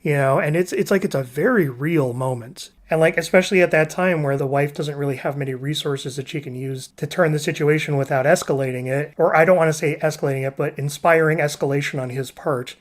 And it's like it's a very real moment. And like, especially at that time where the wife doesn't really have many resources that she can use to turn the situation without escalating it, or I don't want to say escalating it, but inspiring escalation on his part.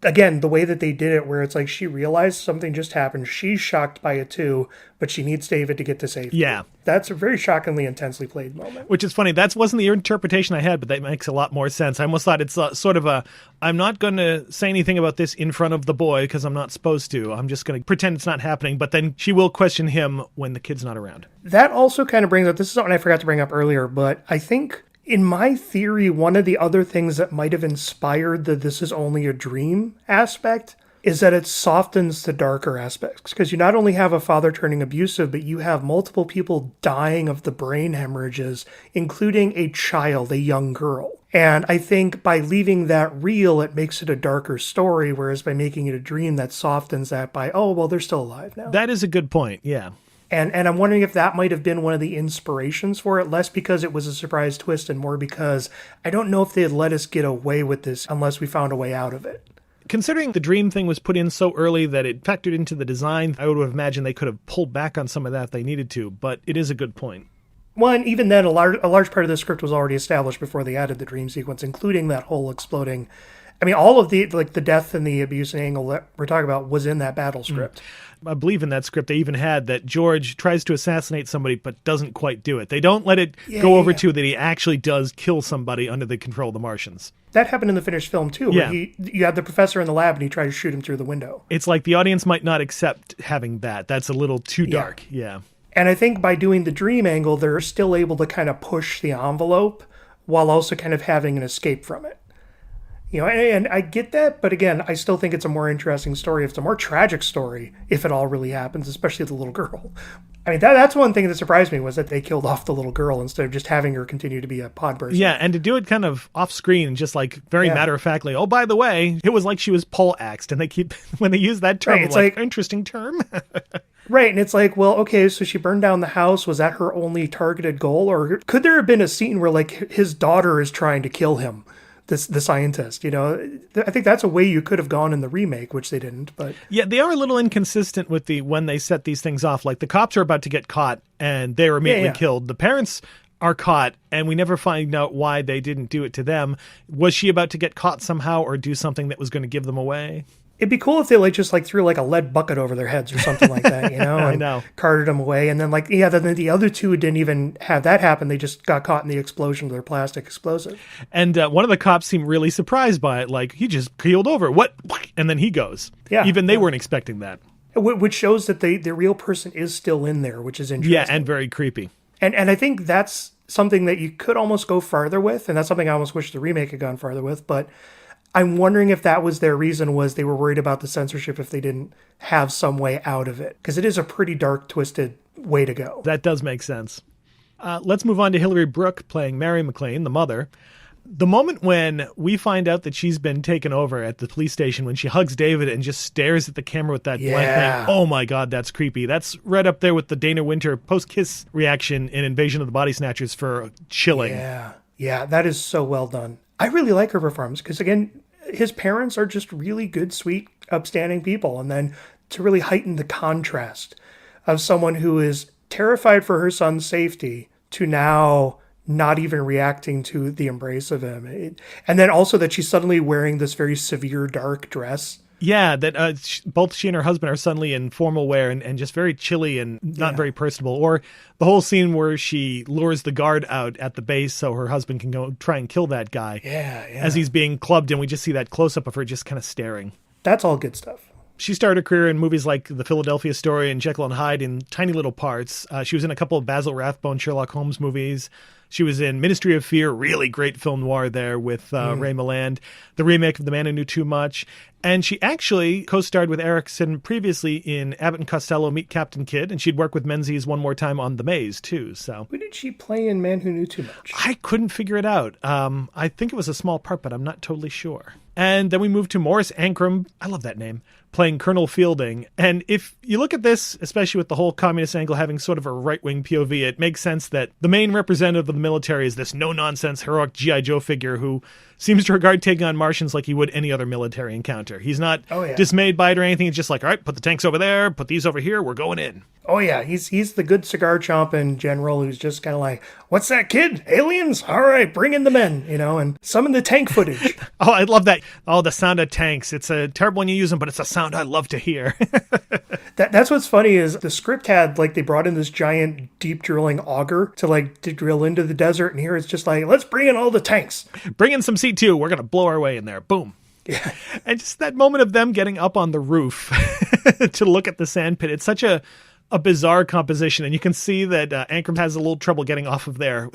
Again, the way that they did it, where it's like she realized something just happened. She's shocked by it too, but she needs David to get to safety. Yeah. That's a very shockingly intensely played moment. Which is funny. That wasn't the interpretation I had, but that makes a lot more sense. I almost thought it's sort of I'm not going to say anything about this in front of the boy because I'm not supposed to. I'm just going to pretend it's not happening. But then she will question him when the kid's not around. That also kind of brings up, this is something I forgot to bring up earlier, but I think in my theory, one of the other things that might have inspired the this is only a dream aspect is that it softens the darker aspects. Because you not only have a father turning abusive, but you have multiple people dying of the brain hemorrhages, including a child, a young girl. And I think by leaving that real, it makes it a darker story, whereas by making it a dream, that softens that by, oh, well, they're still alive now. That is a good point, yeah. And I'm wondering if that might have been one of the inspirations for it, less because it was a surprise twist and more because I don't know if they had let us get away with this unless we found a way out of it. Considering the dream thing was put in so early that it factored into the design, I would have imagined they could have pulled back on some of that if they needed to, but it is a good point. Well, and even then, a large part of the script was already established before they added the dream sequence, including that whole exploding. I mean, all of the death and the abuse and angle that we're talking about was in that battle script. I believe in that script they even had that George tries to assassinate somebody but doesn't quite do it. They don't let it go over to that he actually does kill somebody under the control of the Martians. That happened in the finished film too, where you had the professor in the lab and he tried to shoot him through the window. It's like the audience might not accept having that. That's a little too dark. Yeah. And I think by doing the dream angle, they're still able to kind of push the envelope while also kind of having an escape from it. And I get that, but again, I still think it's a more interesting story. It's a more tragic story if it all really happens, especially the little girl. I mean, that's one thing that surprised me was that they killed off the little girl instead of just having her continue to be a pod person. Yeah, and to do it kind of off screen, just like very matter-of-factly, oh, by the way, it was like she was pole-axed, and they keep, when they use that term, it's like interesting term. Right, and it's like, well, okay, so she burned down the house. Was that her only targeted goal? Or could there have been a scene where, like, his daughter is trying to kill him? The scientist, I think that's a way you could have gone in the remake, which they didn't. But yeah, they are a little inconsistent with when they set these things off. Like the cops are about to get caught and they're immediately killed. The parents are caught and we never find out why they didn't do it to them. Was she about to get caught somehow or do something that was going to give them away? It'd be cool if they just threw a lead bucket over their heads or something like that, I know. Carted them away. And then then the other two didn't even have that happen. They just got caught in the explosion of their plastic explosive. And one of the cops seemed really surprised by it. Like, he just keeled over. What? And then he goes. Yeah. Even they weren't expecting that. Which shows that the real person is still in there, which is interesting. Yeah, and very creepy. And I think that's something that you could almost go farther with. And that's something I almost wish the remake had gone farther with. But I'm wondering if that was their reason, was they were worried about the censorship if they didn't have some way out of it. Because it is a pretty dark, twisted way to go. That does make sense. Let's move on to Hilary Brooke playing Mary McLean, the mother. The moment when we find out that she's been taken over at the police station, when she hugs David and just stares at the camera with that blank thing. Oh my God, that's creepy. That's right up there with the Dana Winter post-kiss reaction in Invasion of the Body Snatchers for chilling. Yeah, that is so well done. I really like her performance because, again, his parents are just really good, sweet, upstanding people. And then to really heighten the contrast of someone who is terrified for her son's safety to now not even reacting to the embrace of him. And then also that she's suddenly wearing this very severe, dark dress. Yeah, that both she and her husband are suddenly in formal wear and just very chilly and not very personable. Or the whole scene where she lures the guard out at the base so her husband can go try and kill that guy as he's being clubbed, and we just see that close-up of her just kind of staring. That's all good stuff. She started her career in movies like The Philadelphia Story and Jekyll and Hyde in tiny little parts. She was in a couple of Basil Rathbone Sherlock Holmes movies. She was in Ministry of Fear, really great film noir there with Ray Milland, the remake of The Man Who Knew Too Much. And she actually co-starred with Erickson previously in Abbott and Costello Meet Captain Kidd, and she'd worked with Menzies one more time on The Maze, too. So who did she play in Man Who Knew Too Much? I couldn't figure it out. I think it was a small part, but I'm not totally sure. And then we moved to Morris Ankrum, I love that name, playing Colonel Fielding. And if you look at this, especially with the whole communist angle having sort of a right-wing POV, it makes sense that the main representative of the military is this no-nonsense heroic G.I. Joe figure who seems to regard taking on Martians like he would any other military encounter. He's not dismayed by it or anything. It's just like, all right, put the tanks over there, put these over here, we're going in. Oh, yeah, he's the good cigar-chomping general who's just kind of like, what's that, kid? Aliens? All right, bring in the men, and summon the tank footage. Oh, I love that. Oh, the sound of tanks. It's a terrible when you use them, but it's a sound I love to hear. That's what's funny is the script had, they brought in this giant deep drilling auger to drill into the desert, and here it's just like, let's bring in all the tanks. Bring in some C2. We're going to blow our way in there. Boom. Yeah. And just that moment of them getting up on the roof to look at the sand pit. It's such a bizarre composition, and you can see that Ankrum has a little trouble getting off of there.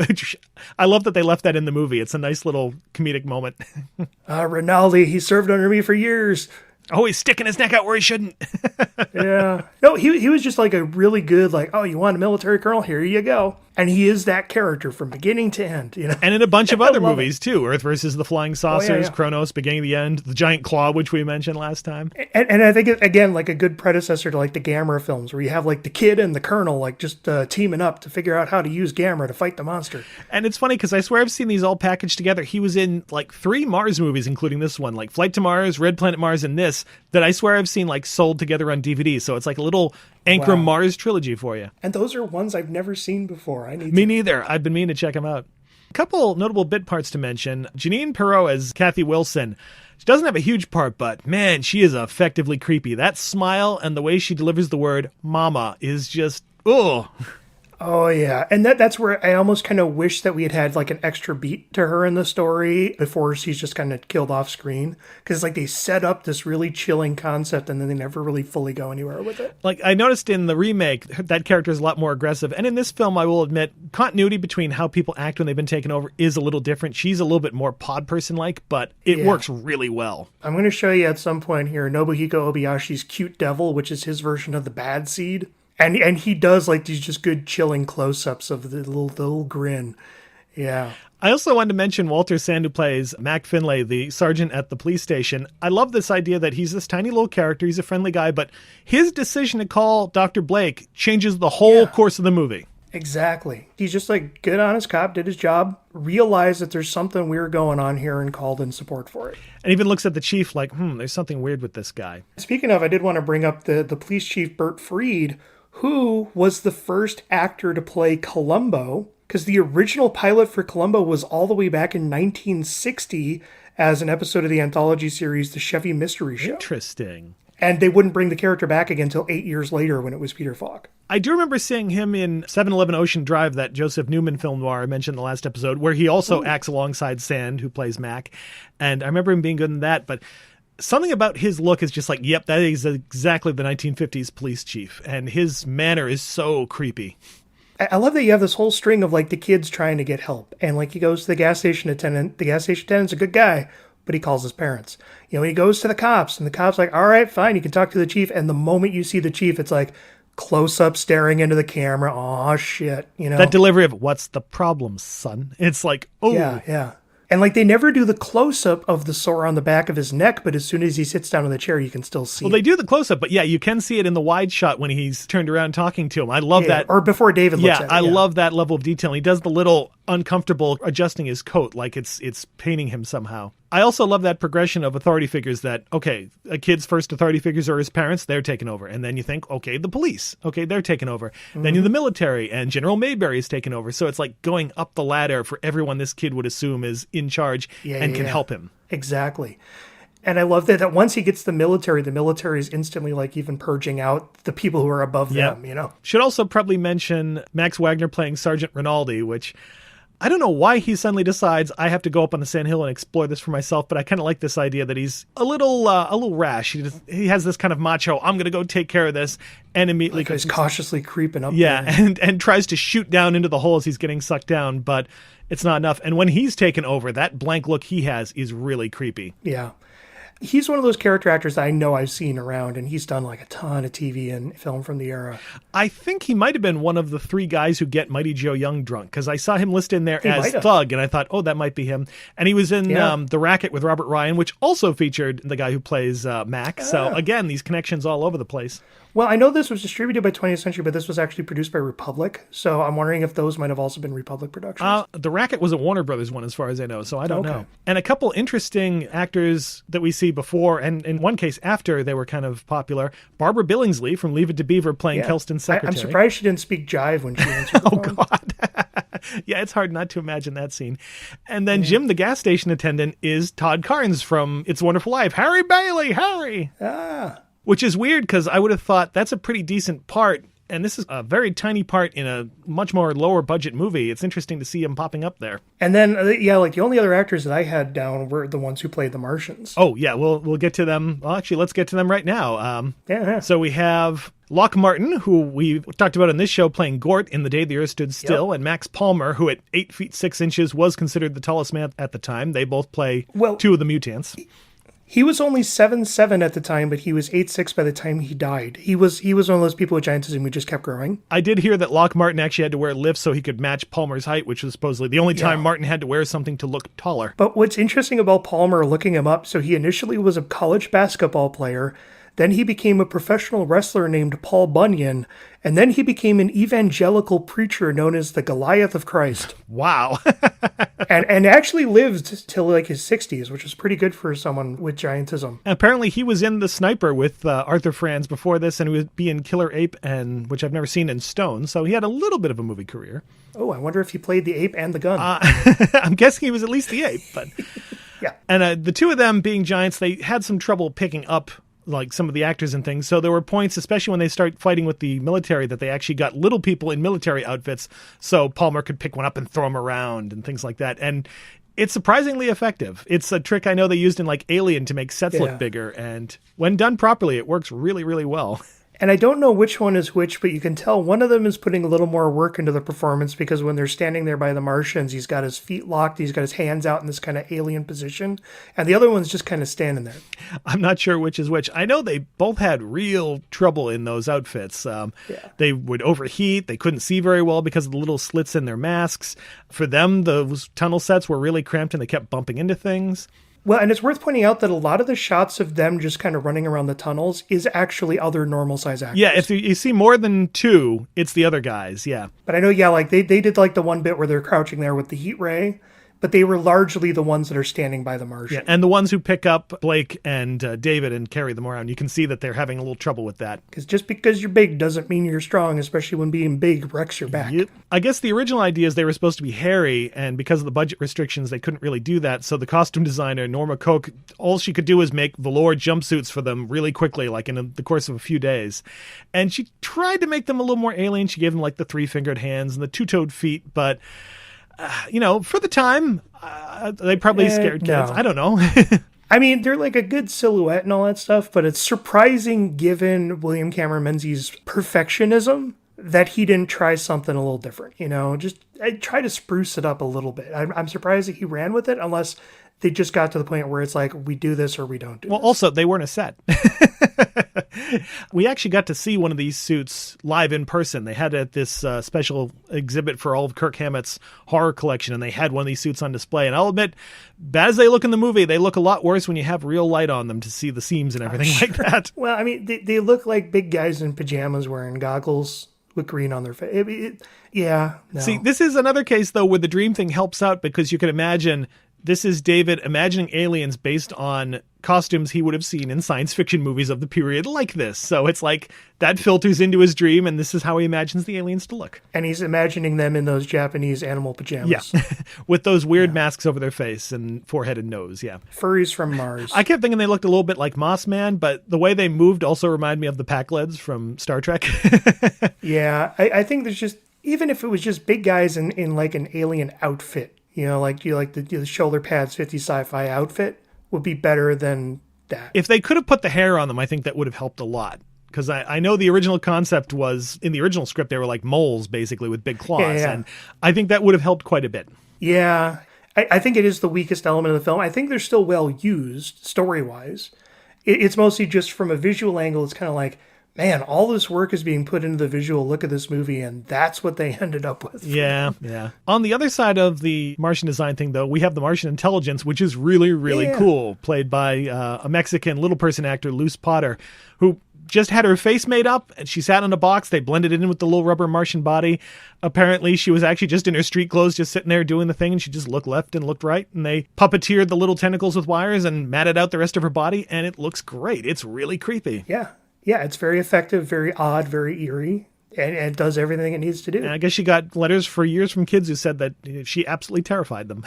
I love that they left that in the movie. It's a nice little comedic moment. Rinaldi, he served under me for years. Oh, he's sticking his neck out where he shouldn't. Yeah. No, he was just a really good, oh, you want a military colonel? Here you go. And he is that character from beginning to end. And in a bunch of other movies, too. Earth versus the Flying Saucers, Kronos, Beginning of the End, The Giant Claw, which we mentioned last time. And I think, again, a good predecessor to, the Gamera films, where you have, the kid and the colonel, just teaming up to figure out how to use Gamera to fight the monster. And it's funny, because I swear I've seen these all packaged together. He was in, 3 Mars movies, including this one, Flight to Mars, Red Planet Mars, and this, that I swear I've seen, sold together on DVD. So it's a little Ankrum Mars trilogy for you. And those are ones I've never seen before. Me neither. I've been meaning to check them out. A couple notable bit parts to mention. Janine Perreault as Kathy Wilson. She doesn't have a huge part, but man, she is effectively creepy. That smile and the way she delivers the word mama is just, ugh. Oh, yeah. And that's where I almost kind of wish that we had an extra beat to her in the story before she's just kind of killed off screen. Because they set up this really chilling concept and then they never really fully go anywhere with it. I noticed in the remake, that character is a lot more aggressive. And in this film, I will admit, continuity between how people act when they've been taken over is a little different. She's a little bit more pod person-like, but it works really well. I'm going to show you at some point here Nobuhiko Obayashi's Cute Devil, which is his version of the Bad Seed. And he does these just good chilling close-ups of the little grin. Yeah. I also wanted to mention Walter Sand, who plays Mac Finlay, the sergeant at the police station. I love this idea that he's this tiny little character. He's a friendly guy, but his decision to call Dr. Blake changes the whole course of the movie. Exactly. He's just good, honest cop, did his job, realized that there's something weird going on here and called in support for it. And even looks at the chief there's something weird with this guy. Speaking of, I did want to bring up the police chief, Bert Freed, who was the first actor to play Columbo, because the original pilot for Columbo was all the way back in 1960 as an episode of the anthology series, The Chevy Mystery Show. Interesting. And they wouldn't bring the character back again until 8 years later when it was Peter Falk. I do remember seeing him in 7-Eleven Ocean Drive, that Joseph Newman film noir I mentioned in the last episode, where he also acts alongside Sand, who plays Mac. And I remember him being good in that, but something about his look is just yep, that is exactly the 1950s police chief. And his manner is so creepy. I love that you have this whole string of the kids trying to get help. And he goes to the gas station attendant. The gas station attendant's a good guy, but he calls his parents. He goes to the cops and the cop's all right, fine, you can talk to the chief. And the moment you see the chief, it's close up staring into the camera. Oh, shit. That delivery of what's the problem, son? It's oh. Yeah. And they never do the close-up of the sore on the back of his neck, but as soon as he sits down in the chair, you can still see it. Well, they do the close-up, but you can see it in the wide shot when he's turned around talking to him. I love that. Or before David looks at it. I love that level of detail. He does the little uncomfortable adjusting his coat it's painting him somehow. I also love that progression of authority figures that, okay, a kid's first authority figures are his parents, they're taken over. And then you think, okay, the police, okay, they're taken over. Mm-hmm. Then the military, and General Mayberry is taken over. So it's going up the ladder for everyone this kid would assume is in charge and can help him. Exactly. And I love that once he gets the military is instantly like even purging out the people who are above them, you know? Should also probably mention Max Wagner playing Sergeant Rinaldi, which I don't know why he suddenly decides I have to go up on the sand hill and explore this for myself, but I kind of like this idea that he's a little rash. He has this kind of macho, I'm going to go take care of this, and immediately he's cautiously creeping up. Yeah, and tries to shoot down into the hole as he's getting sucked down, but it's not enough. And when he's taken over, that blank look he has is really creepy. Yeah. He's one of those character actors that I know I've seen around, and he's done like a ton of TV and film from the era. I think he might have been one of the 3 guys who get Mighty Joe Young drunk, because I saw him listed in there as Thug, and I thought, oh, that might be him. And he was in The Racket with Robert Ryan, which also featured the guy who plays Mac. So again, these connections all over the place. Well, I know this was distributed by 20th Century, but this was actually produced by Republic. So I'm wondering if those might have also been Republic productions. The Racket was a Warner Brothers one, as far as I know, so I don't know. And a couple interesting actors that we see before, and in one case after they were kind of popular. Barbara Billingsley from Leave It to Beaver playing Kelston's secretary. I'm surprised she didn't speak jive when she answered the phone. God. Yeah, it's hard not to imagine that scene. And then Jim, the gas station attendant, is Todd Carnes from It's a Wonderful Life. Harry Bailey, Harry! Which is weird, because I would have thought that's a pretty decent part, and this is a very tiny part in a much more lower budget movie. It's interesting to see him popping up there. And then, like the only other actors that I had down were the ones who played the Martians. Oh, yeah, we'll get to them. Well, actually, let's get to them right now. So we have Lock Martin, who we talked about in this show, playing Gort in The Day the Earth Stood Still, and Max Palmer, who at 8 feet 6 inches was considered the tallest man at the time. They both play 2 of the mutants. He was only 7'7" at the time, but he was 8'6" by the time he died. He was one of those people with giantism who just kept growing. I did hear that Lock Martin actually had to wear lifts so he could match Palmer's height, which was supposedly the only time Martin had to wear something to look taller. But what's interesting about Palmer, looking him up, so he initially was a college basketball player, then he became a professional wrestler named Paul Bunyan, and then he became an evangelical preacher known as the Goliath of Christ. Wow. and actually lived till like his 60s, which was pretty good for someone with giantism. Apparently he was in The Sniper with Arthur Franz before this, and he would be in Killer Ape, and which I've never seen, in Stone, so he had a little bit of a movie career. Oh, I wonder if he played the ape and the gun. I'm guessing he was at least the ape, but... Yeah. And the 2 of them being giants, they had some trouble picking up like some of the actors and things. So there were points, especially when they start fighting with the military, that they actually got little people in military outfits so Palmer could pick one up and throw them around and things like that. And it's surprisingly effective. It's a trick I know they used in like Alien to make sets look bigger. And when done properly, it works really, really well. And I don't know which one is which, but you can tell one of them is putting a little more work into the performance, because when they're standing there by the Martians, he's got his feet locked, he's got his hands out in this kind of alien position, and the other one's just kind of standing there. I'm not sure which is which. I know they both had real trouble in those outfits. They would overheat, they couldn't see very well because of the little slits in their masks. For them, those tunnel sets were really cramped and they kept bumping into things. Well, and it's worth pointing out that a lot of the shots of them just kind of running around the tunnels is actually other normal size actors. Yeah, if you see more than 2, it's the other guys, yeah. But I know, like they did like the one bit where they're crouching there with the heat ray, but they were largely the ones that are standing by the Martian. Yeah, and the ones who pick up Blake and David and carry them around. You can see that they're having a little trouble with that. Because just because you're big doesn't mean you're strong, especially when being big wrecks your back. Yep. I guess the original idea is they were supposed to be hairy, and because of the budget restrictions, they couldn't really do that. So the costume designer, Norma Koch, all she could do was make velour jumpsuits for them really quickly, like in the course of a few days. And she tried to make them a little more alien. She gave them like the 3-fingered hands and the 2-toed feet, but... for the time, they probably scared kids. No. I don't know. I mean, they're like a good silhouette and all that stuff, but it's surprising given William Cameron Menzies' perfectionism that he didn't try something a little different. Just try to spruce it up a little bit. I'm surprised that he ran with it, unless they just got to the point where it's like, we do this or we don't do this. Well, also, they weren't a set. We actually got to see one of these suits live in person. They had at this special exhibit for all of Kirk Hammett's horror collection, and they had one of these suits on display. And I'll admit, bad as they look in the movie, they look a lot worse when you have real light on them to see the seams and everything like that. Well, I mean, they look like big guys in pajamas wearing goggles with green on their face. No. See, this is another case, though, where the dream thing helps out, because you can imagine This is David imagining aliens based on costumes he would have seen in science fiction movies of the period like this. So it's like that filters into his dream, and this is how he imagines the aliens to look. And he's imagining them in those Japanese animal pajamas. Yeah, with those weird masks over their face and forehead and nose, yeah. Furries from Mars. I kept thinking they looked a little bit like Moss Man, but the way they moved also reminded me of the Pac-Leds from Star Trek. Yeah, I think there's just, even if it was just big guys in like an alien outfit, like the shoulder pads 50 sci-fi outfit would be better than that. If they could have put the hair on them, I think that would have helped a lot. Because I know the original concept was, in the original script, they were like moles, basically, with big claws. Yeah. And I think that would have helped quite a bit. Yeah, I think it is the weakest element of the film. I think they're still well used, story-wise. It's mostly just from a visual angle, it's kind of like, man, all this work is being put into the visual look of this movie, and that's what they ended up with. Yeah. On the other side of the Martian design thing, though, we have the Martian intelligence, which is really, really cool, played by a Mexican little person actor, Luz Potter, who just had her face made up, and she sat in a box. They blended it in with the little rubber Martian body. Apparently, she was actually just in her street clothes, just sitting there doing the thing, and she just looked left and looked right, and they puppeteered the little tentacles with wires and matted out the rest of her body, and it looks great. It's really creepy. Yeah, it's very effective, very odd, very eerie, and it does everything it needs to do. And I guess she got letters for years from kids who said that she absolutely terrified them.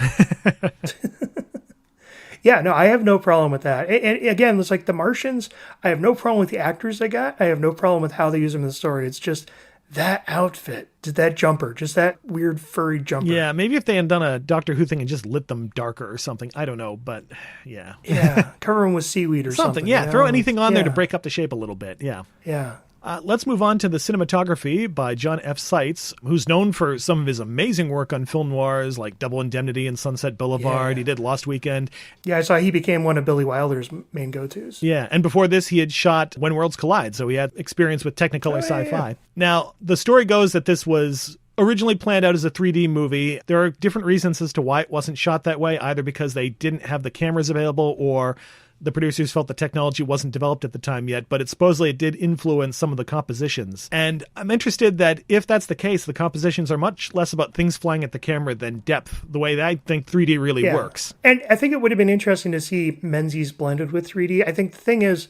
Yeah, no, I have no problem with that. And again, it's like the Martians, I have no problem with the actors they got. I have no problem with how they use them in the story. It's just that outfit, that jumper, just that weird furry jumper. Yeah, maybe if they had done a Doctor Who thing and just lit them darker or something. I don't know, but yeah. Yeah, cover them with seaweed or something. Yeah, throw anything on there to break up the shape a little bit. Yeah. Yeah. Let's move on to the cinematography by John F. Seitz, who's known for some of his amazing work on film noirs like Double Indemnity and Sunset Boulevard. He did Lost Weekend. Yeah, I saw he became one of Billy Wilder's main go-tos. Yeah, and before this, he had shot When Worlds Collide, so he had experience with Technicolor sci-fi. Yeah. Now, the story goes that this was originally planned out as a 3D movie. There are different reasons as to why it wasn't shot that way, either because they didn't have the cameras available or the producers felt the technology wasn't developed at the time yet, but it did influence some of the compositions. And I'm interested that if that's the case, the compositions are much less about things flying at the camera than depth, the way that I think 3D really works. And I think it would have been interesting to see Menzies blended with 3D. I think the thing is,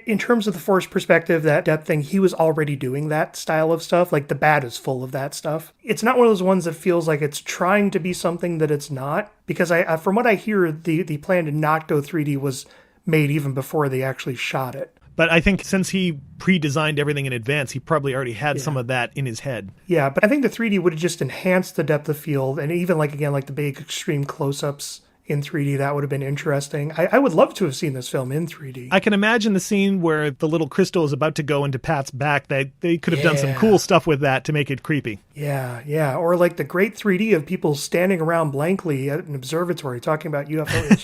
in terms of the force perspective, that depth thing, he was already doing that style of stuff. Like the Bat is full of that stuff. It's not one of those ones that feels like it's trying to be something that it's not. Because from what I hear, the plan to not go 3D was made even before they actually shot it. But I think since he pre-designed everything in advance, he probably already had some of that in his head. Yeah, but I think the 3D would have just enhanced the depth of field. And even like the big extreme close-ups in 3D, that would have been interesting. I would love to have seen this film in 3D. I can imagine the scene where the little crystal is about to go into Pat's back. They could have done some cool stuff with that to make it creepy. Yeah. Or like the great 3D of people standing around blankly at an observatory talking about UFOs.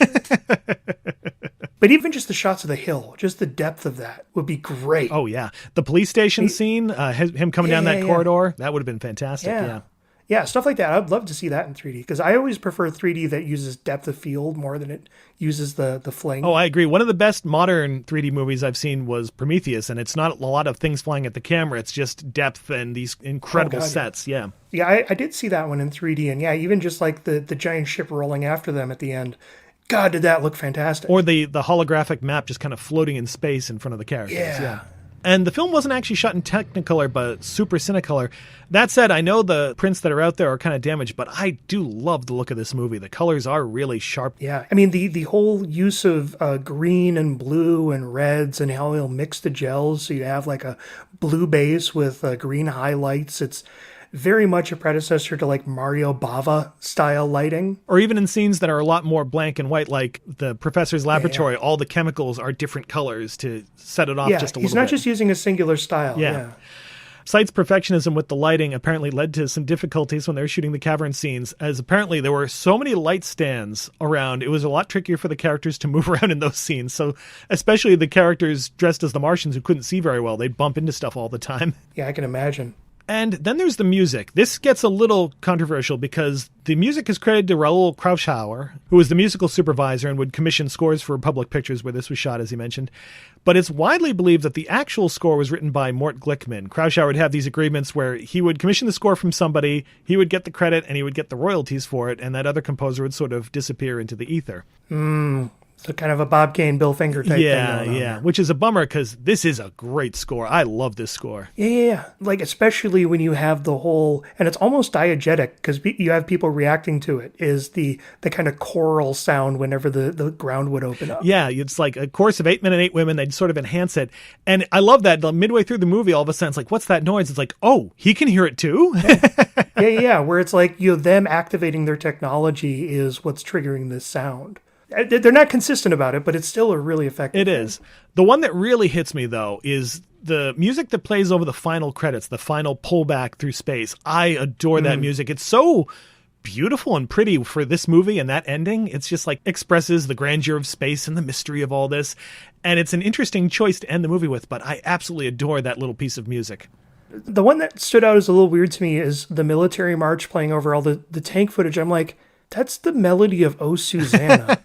But even just the shots of the hill, just the depth of that would be great. Oh, yeah. The police station scene, him coming down that corridor, that would have been fantastic. Yeah, stuff like that. I'd love to see that in 3D because I always prefer 3D that uses depth of field more than it uses the fling. Oh, I agree. One of the best modern 3D movies I've seen was Prometheus, and it's not a lot of things flying at the camera. It's just depth and these incredible sets. Yeah, I did see that one in 3D, and yeah, even just like the giant ship rolling after them at the end. God, did that look fantastic. Or the holographic map just kind of floating in space in front of the characters. Yeah. And the film wasn't actually shot in Technicolor, but Super Cinecolor. That said, I know the prints that are out there are kind of damaged, but I do love the look of this movie. The colors are really sharp. Yeah, I mean, the whole use of green and blue and reds and how he'll mix the gels so you have like a blue base with green highlights. It's very much a predecessor to like Mario Bava style lighting. Or even in scenes that are a lot more blank and white, like the professor's laboratory, all the chemicals are different colors to set it off just a little bit. He's not just using a singular style. Yeah. Seitz' perfectionism with the lighting apparently led to some difficulties when they were shooting the cavern scenes, as apparently there were so many light stands around, it was a lot trickier for the characters to move around in those scenes. So especially the characters dressed as the Martians who couldn't see very well, they'd bump into stuff all the time. Yeah, I can imagine. And then there's the music. This gets a little controversial because the music is credited to Raoul Krauschauer, who was the musical supervisor and would commission scores for public pictures where this was shot, as he mentioned. But it's widely believed that the actual score was written by Mort Glickman. Krauschauer would have these agreements where he would commission the score from somebody, he would get the credit, and he would get the royalties for it, and that other composer would sort of disappear into the ether. So kind of a Bob Kane, Bill Finger type thing. Yeah, which is a bummer because this is a great score. I love this score. Yeah. Like, especially when you have the whole, and it's almost diegetic because you have people reacting to it, is the kind of choral sound whenever the ground would open up. Yeah, it's like a chorus of 8 men and 8 women. They'd sort of enhance it. And I love that midway through the movie, all of a sudden, it's like, what's that noise? It's like, oh, he can hear it too? Yeah, where it's like, them activating their technology is what's triggering this sound. They're not consistent about it, but it's still a really effective It is. The one that really hits me, though, is the music that plays over the final credits, the final pullback through space. I adore that music. It's so beautiful and pretty for this movie and that ending. It's just like expresses the grandeur of space and the mystery of all this. And it's an interesting choice to end the movie with, but I absolutely adore that little piece of music. The one that stood out as a little weird to me is the military march playing over all the tank footage. I'm like, that's the melody of Oh, Susanna.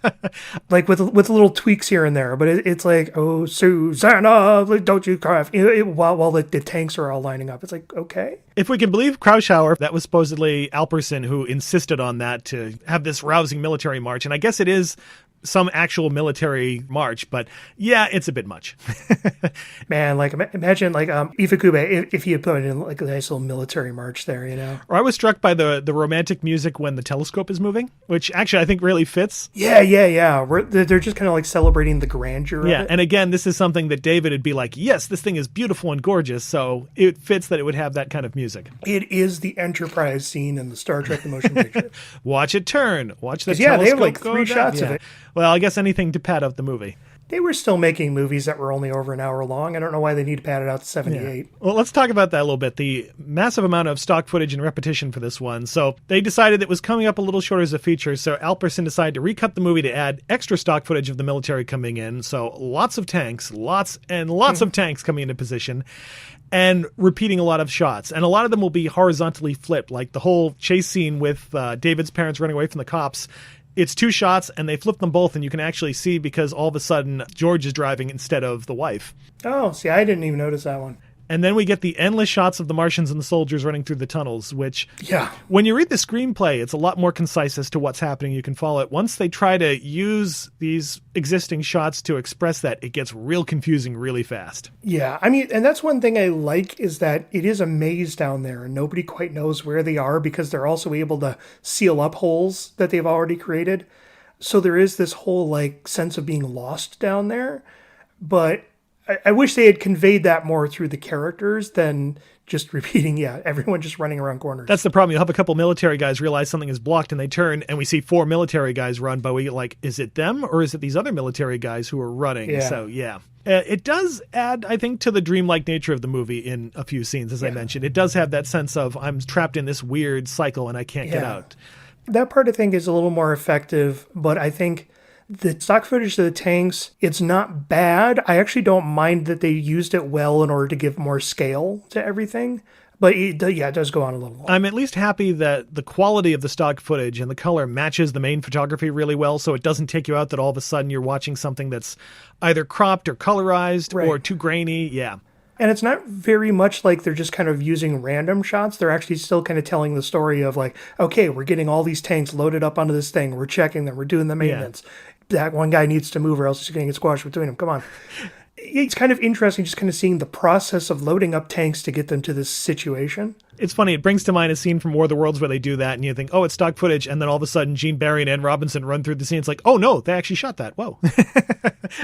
Like with little tweaks here and there. But it's like, oh, Susanna, don't you cry. While the tanks are all lining up. It's like, okay. If we can believe Krauschauer, that was supposedly Alperson who insisted on that to have this rousing military march. And I guess it is some actual military march, but yeah, it's a bit much. Man, like imagine like Ifukube if he had put in like a nice little military march there, Or I was struck by the romantic music when the telescope is moving, which actually I think really fits. Yeah. They're just kind of like celebrating the grandeur of it. And again, this is something that David would be like, yes, this thing is beautiful and gorgeous, so it fits that it would have that kind of music. It is the Enterprise scene in the Star Trek The Motion Picture. Watch it turn. Watch the telescope. Yeah, they have like go 3 down. shots of it. Well, I guess anything to pad out the movie. They were still making movies that were only over an hour long. I don't know why they need to pad it out to 78. Yeah. Well, let's talk about that a little bit. The massive amount of stock footage and repetition for this one. So they decided it was coming up a little short as a feature. So Alperson decided to recut the movie to add extra stock footage of the military coming in. So lots of tanks, lots of tanks coming into position and repeating a lot of shots. And a lot of them will be horizontally flipped, like the whole chase scene with David's parents running away from the cops. It's 2 shots, and they flip them both, and you can actually see because all of a sudden George is driving instead of the wife. Oh, see, I didn't even notice that one. And then we get the endless shots of the Martians and the soldiers running through the tunnels, which, yeah, when you read the screenplay, it's a lot more concise as to what's happening. You can follow it. Once they try to use these existing shots to express that, it gets real confusing really fast. Yeah, I mean, and that's one thing I like is that it is a maze down there, and nobody quite knows where they are because they're also able to seal up holes that they've already created. So there is this whole, like, sense of being lost down there, but I wish they had conveyed that more through the characters than just repeating, everyone just running around corners. That's the problem. You'll have a couple military guys realize something is blocked and they turn and we see 4 military guys run, but we like, is it them or is it these other military guys who are running? Yeah. So, yeah. It does add, I think, to the dreamlike nature of the movie in a few scenes, as I mentioned. It does have that sense of I'm trapped in this weird cycle and I can't get out. That part, I think, is a little more effective, but I think the stock footage of the tanks, it's not bad. I actually don't mind that they used it well in order to give more scale to everything. But it does go on a little long. I'm at least happy that the quality of the stock footage and the color matches the main photography really well, so it doesn't take you out that all of a sudden you're watching something that's either cropped or colorized or too grainy. Yeah. And it's not very much like they're just kind of using random shots. They're actually still kind of telling the story of like, okay, we're getting all these tanks loaded up onto this thing. We're checking them. We're doing the maintenance. That one guy needs to move or else he's going to get squashed between them. Come on. It's kind of interesting just kind of seeing the process of loading up tanks to get them to this situation. It's funny. It brings to mind a scene from War of the Worlds where they do that and you think, oh, it's stock footage. And then all of a sudden Gene Barry and Ann Robinson run through the scene. It's like, oh, no, they actually shot that. Whoa.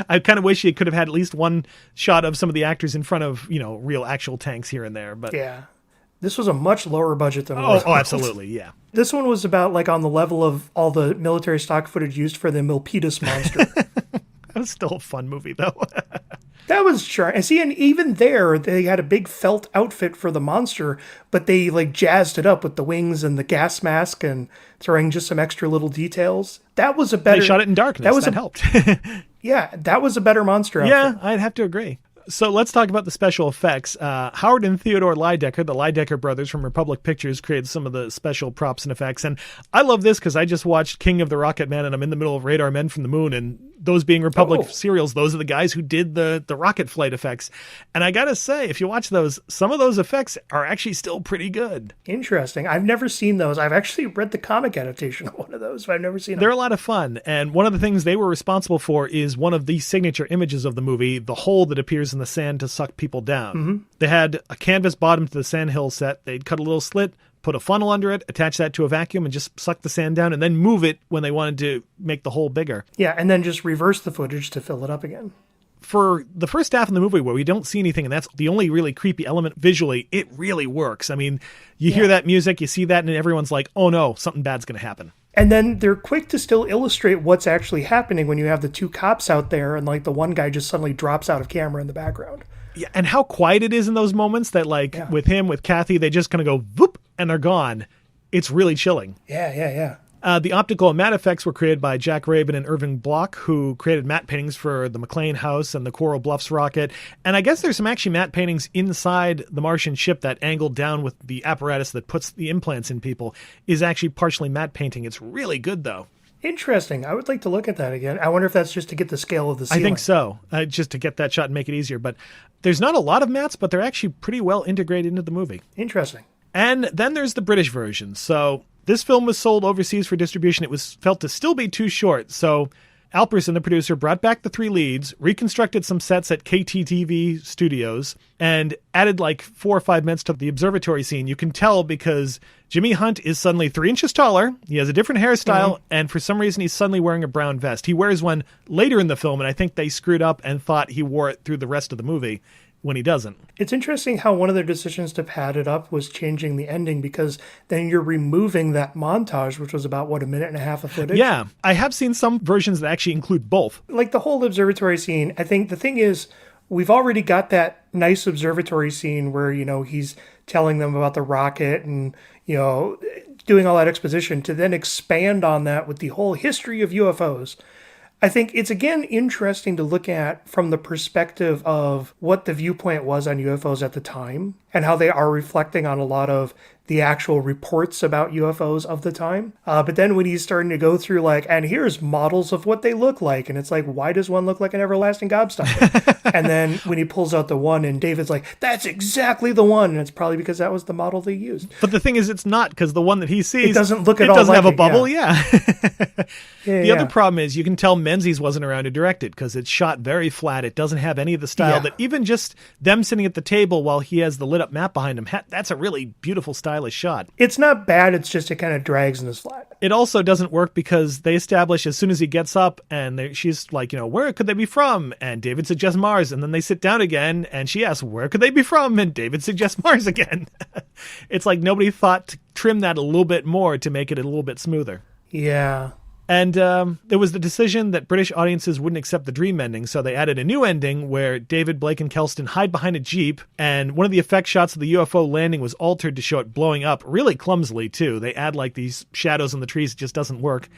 I kind of wish you could have had at least one shot of some of the actors in front of, real actual tanks here and there. But yeah, this was a much lower budget than Oh, absolutely. Yeah. This one was about like on the level of all the military stock footage used for the Milpitas monster. That was still a fun movie, though. That was sure. And see, and even there, they had a big felt outfit for the monster, but they like jazzed it up with the wings and the gas mask and throwing just some extra little details. That was a better. They shot it in darkness. That helped. Yeah, that was a better monster outfit. Yeah, I'd have to agree. So let's talk about the special effects. Howard and Theodore Lydecker, the Lydecker brothers from Republic Pictures, created some of the special props and effects. And I love this because I just watched King of the Rocket Man, and I'm in the middle of Radar Men from the Moon, and those being Republic serials, those are the guys who did the rocket flight effects. And I gotta say, if you watch those, some of those effects are actually still pretty good. Interesting. I've never seen those. I've actually read the comic adaptation of one of those, but I've never seen them. They're a lot of fun. And one of the things they were responsible for is one of the signature images of the movie, the hole that appears in the sand to suck people down. Mm-hmm. They had a canvas bottom to the sandhill set. They'd cut a little slit, put a funnel under it, attach that to a vacuum, and just suck the sand down, and then move it when they wanted to make the hole bigger. Yeah, and then just reverse the footage to fill it up again. For the first half of the movie where we don't see anything, and that's the only really creepy element visually, it really works. I mean, you hear that music, you see that, and everyone's like, oh no, something bad's going to happen. And then they're quick to still illustrate what's actually happening when you have the two cops out there and like the one guy just suddenly drops out of camera in the background. Yeah, and how quiet it is in those moments that with him, with Kathy, they just kind of go whoop and they're gone. It's really chilling. Yeah. The optical and matte effects were created by Jack Rabin and Irving Block, who created matte paintings for the McLean house and the Coral Bluffs rocket. And I guess there's some actually matte paintings inside the Martian ship that angled down with the apparatus that puts the implants in people is actually partially matte painting. It's really good, though. Interesting. I would like to look at that again. I wonder if that's just to get the scale of the ceiling. I think so, just to get that shot and make it easier. But there's not a lot of mattes, but they're actually pretty well integrated into the movie. Interesting. And then there's the British version. So this film was sold overseas for distribution. It was felt to still be too short. So Alperson, the producer, brought back the three leads, reconstructed some sets at KTTV Studios, and added like 4 or 5 minutes to the observatory scene. You can tell because Jimmy Hunt is suddenly 3 inches taller. He has a different hairstyle, and for some reason he's suddenly wearing a brown vest. He wears one later in the film, and I think they screwed up and thought he wore it through the rest of the movie when he doesn't. It's interesting how one of their decisions to pad it up was changing the ending, because then you're removing that montage, which was about, 1.5 minutes of footage? Yeah, I have seen some versions that actually include both. Like the whole observatory scene, I think the thing is, we've already got that nice observatory scene where, he's telling them about the rocket and, doing all that exposition, to then expand on that with the whole history of UFOs. I think it's, again, interesting to look at from the perspective of what the viewpoint was on UFOs at the time and how they are reflecting on a lot of the actual reports about UFOs of the time. But then when he's starting to go through and here's models of what they look like. And it's like, why does one look like an everlasting gobstopper? And then when he pulls out the one and David's like, that's exactly the one. And it's probably because that was the model they used. But the thing is, it's not, because the one that he sees, it doesn't look at all. It doesn't like have a bubble. Yeah. The yeah. other problem is you can tell Menzies wasn't around to direct it because it's shot very flat. It doesn't have any of the style that even just them sitting at the table while he has the lit up map behind him. That's a really beautiful, stylish shot. It's not bad. It's just it kind of drags in the flat. It also doesn't work because they establish as soon as he gets up and she's like, where could they be from? And David suggests Mars. And then they sit down again and she asks, where could they be from? And David suggests Mars again. It's like nobody thought to trim that a little bit more to make it a little bit smoother. Yeah. And there was the decision that British audiences wouldn't accept the dream ending, so they added a new ending where David, Blake, and Kelston hide behind a Jeep, and one of the effect shots of the UFO landing was altered to show it blowing up, really clumsily, too. They add, these shadows in the trees. It just doesn't work.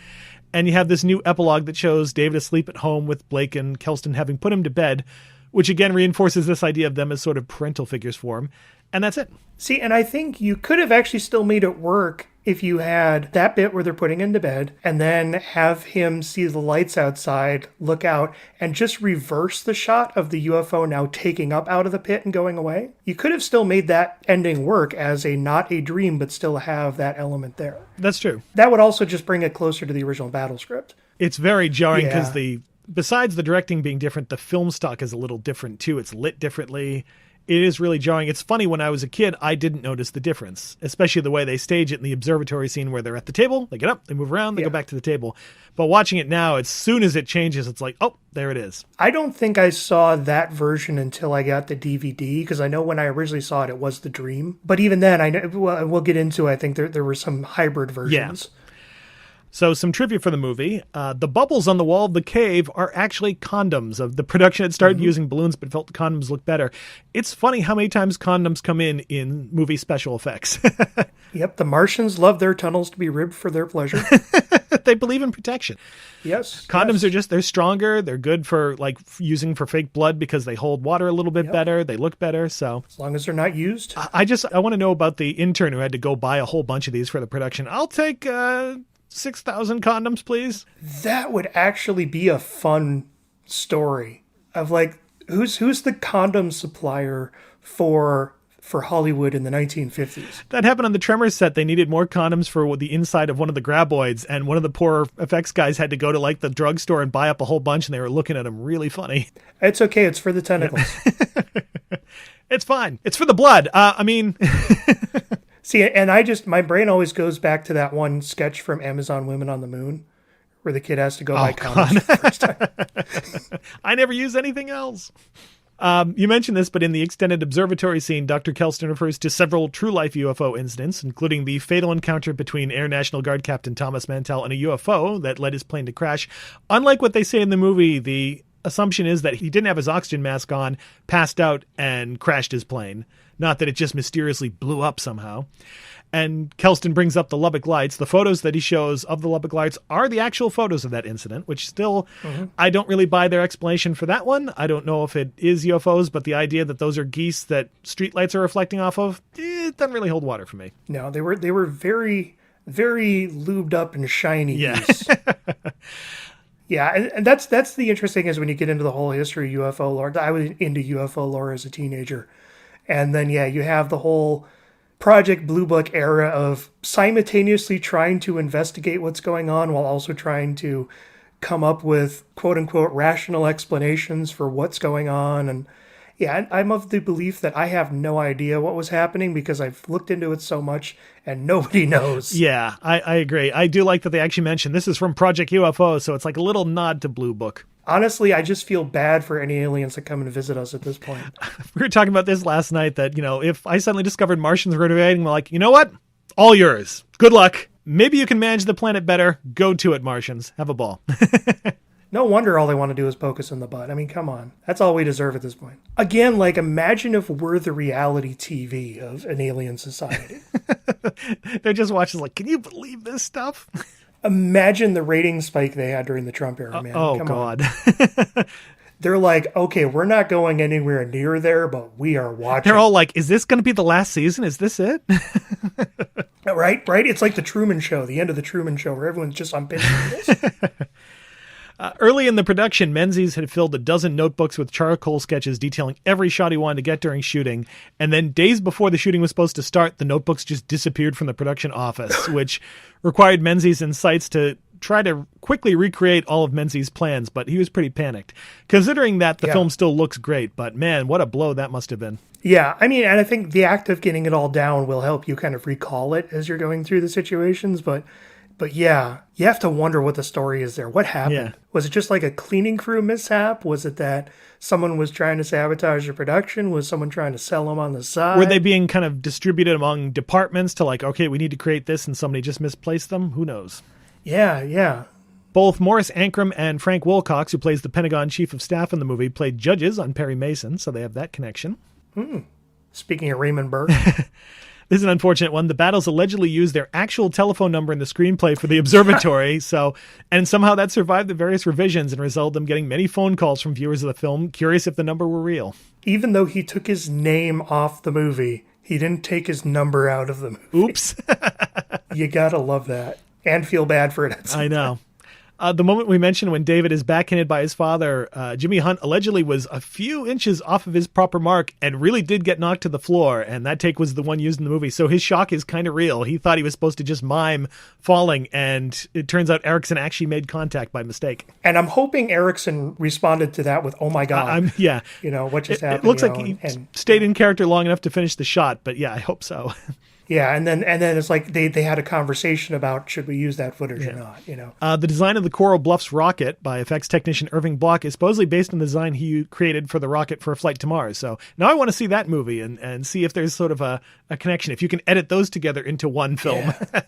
And you have this new epilogue that shows David asleep at home with Blake and Kelston having put him to bed, which again reinforces this idea of them as sort of parental figures for him. And that's it. See, and I think you could have actually still made it work if you had that bit where they're putting him to bed and then have him see the lights outside, look out, and just reverse the shot of the UFO now taking up out of the pit and going away. You could have still made that ending work as not a dream, but still have that element there. That's true. That would also just bring it closer to the original battle script. It's very jarring because besides the directing being different, the film stock is a little different too. It's lit differently. It is really jarring. It's funny, when I was a kid, I didn't notice the difference, especially the way they stage it in the observatory scene where they're at the table, they get up, they move around, they go back to the table. But watching it now, as soon as it changes, it's like, oh, there it is. I don't think I saw that version until I got the DVD, because I know when I originally saw it, it was the Dream. But even then, I know, we'll get into, I think there were some hybrid versions. Yeah. So some trivia for the movie. The bubbles on the wall of the cave are actually condoms. The production had started using balloons, but felt the condoms look better. It's funny how many times condoms come in movie special effects. Yep, the Martians love their tunnels to be ribbed for their pleasure. They believe in protection. Yes. Condoms are they're stronger. They're good for like using for fake blood because they hold water a little bit better. They look better. So as long as they're not used. I want to know about the intern who had to go buy a whole bunch of these for the production. I'll take 6,000 condoms, please. That would actually be a fun story of like, who's the condom supplier for Hollywood in the 1950s. That happened on the Tremors set. They needed more condoms for the inside of one of the graboids, and one of the poor effects guys had to go to like the drugstore and buy up a whole bunch, and they were looking at them really funny. It's okay. It's for the tentacles. It's fine. It's for the blood. See, and my brain always goes back to that one sketch from Amazon Women on the Moon where the kid has to go buy condoms for the first time. I never use anything else. You mentioned this, but in the extended observatory scene, Dr. Kelston refers to several true-life UFO incidents, including the fatal encounter between Air National Guard Captain Thomas Mantell and a UFO that led his plane to crash. Unlike what they say in the movie, the assumption is that he didn't have his oxygen mask on, passed out, and crashed his plane. Not that it just mysteriously blew up somehow. And Kelston brings up the Lubbock Lights. The photos that he shows of the Lubbock Lights are the actual photos of that incident, which still, I don't really buy their explanation for that one. I don't know if it is UFOs, but the idea that those are geese that streetlights are reflecting off of, it doesn't really hold water for me. No, they were very, very lubed up and shiny geese. Yeah, and that's the interesting is when you get into the whole history of UFO lore. I was into UFO lore as a teenager. And then, you have the whole Project Blue Book era of simultaneously trying to investigate what's going on while also trying to come up with quote-unquote rational explanations for what's going on. And I'm of the belief that I have no idea what was happening because I've looked into it so much and nobody knows. Yeah, I agree. I do like that they actually mentioned this is from Project UFO, so it's like a little nod to Blue Book. Honestly, I just feel bad for any aliens that come and visit us at this point. We were talking about this last night that, if I suddenly discovered Martians were invading, we're like, you know what? All yours. Good luck. Maybe you can manage the planet better. Go to it, Martians. Have a ball. No wonder all they want to do is poke us in the butt. I mean, come on. That's all we deserve at this point. Again, like, imagine if we're the reality TV of an alien society. They're just watching like, can you believe this stuff? Imagine the rating spike they had during the Trump era, man. Come God. They're like, okay, we're not going anywhere near there, but we are watching. They're all like, is this going to be the last season? Is this it? Right? It's like the Truman Show, the end of the Truman Show, where everyone's just on pins. Early in the production, Menzies had filled a dozen notebooks with charcoal sketches detailing every shot he wanted to get during shooting. And then days before the shooting was supposed to start, the notebooks just disappeared from the production office, which required Menzies and Seitz to try to quickly recreate all of Menzies' plans, but he was pretty panicked. Considering that the film still looks great, but man, what a blow that must have been. Yeah, I mean, and I think the act of getting it all down will help you kind of recall it as you're going through the situations, but yeah, you have to wonder what the story is there. What happened? Yeah. Was it just like a cleaning crew mishap? Was it that someone was trying to sabotage the production? Was someone trying to sell them on the side? Were they being kind of distributed among departments to like, okay, we need to create this and somebody just misplaced them? Who knows? Yeah. Both Morris Ankrum and Frank Wilcox, who plays the Pentagon chief of staff in the movie, played judges on Perry Mason, so they have that connection. Speaking of Raymond Burr. This is an unfortunate one. The Battles allegedly used their actual telephone number in the screenplay for the observatory, and somehow that survived the various revisions and resulted in them getting many phone calls from viewers of the film, curious if the number were real. Even though he took his name off the movie, he didn't take his number out of the movie. Oops. You gotta love that. And feel bad for it. I know. The moment we mentioned when David is backhanded by his father, Jimmy Hunt allegedly was a few inches off of his proper mark and really did get knocked to the floor, and that take was the one used in the movie. So his shock is kind of real. He thought he was supposed to just mime falling, and it turns out Erickson actually made contact by mistake. And I'm hoping Erickson responded to that with, oh my God. Yeah. What just happened? It looks like he stayed in character long enough to finish the shot, but yeah, I hope so. Yeah, and then it's like they had a conversation about should we use that footage or not, The design of the Coral Bluffs rocket by effects technician Irving Block is supposedly based on the design he created for the rocket for a flight to Mars. So now I want to see that movie and see if there's sort of a connection, if you can edit those together into one film. Yeah.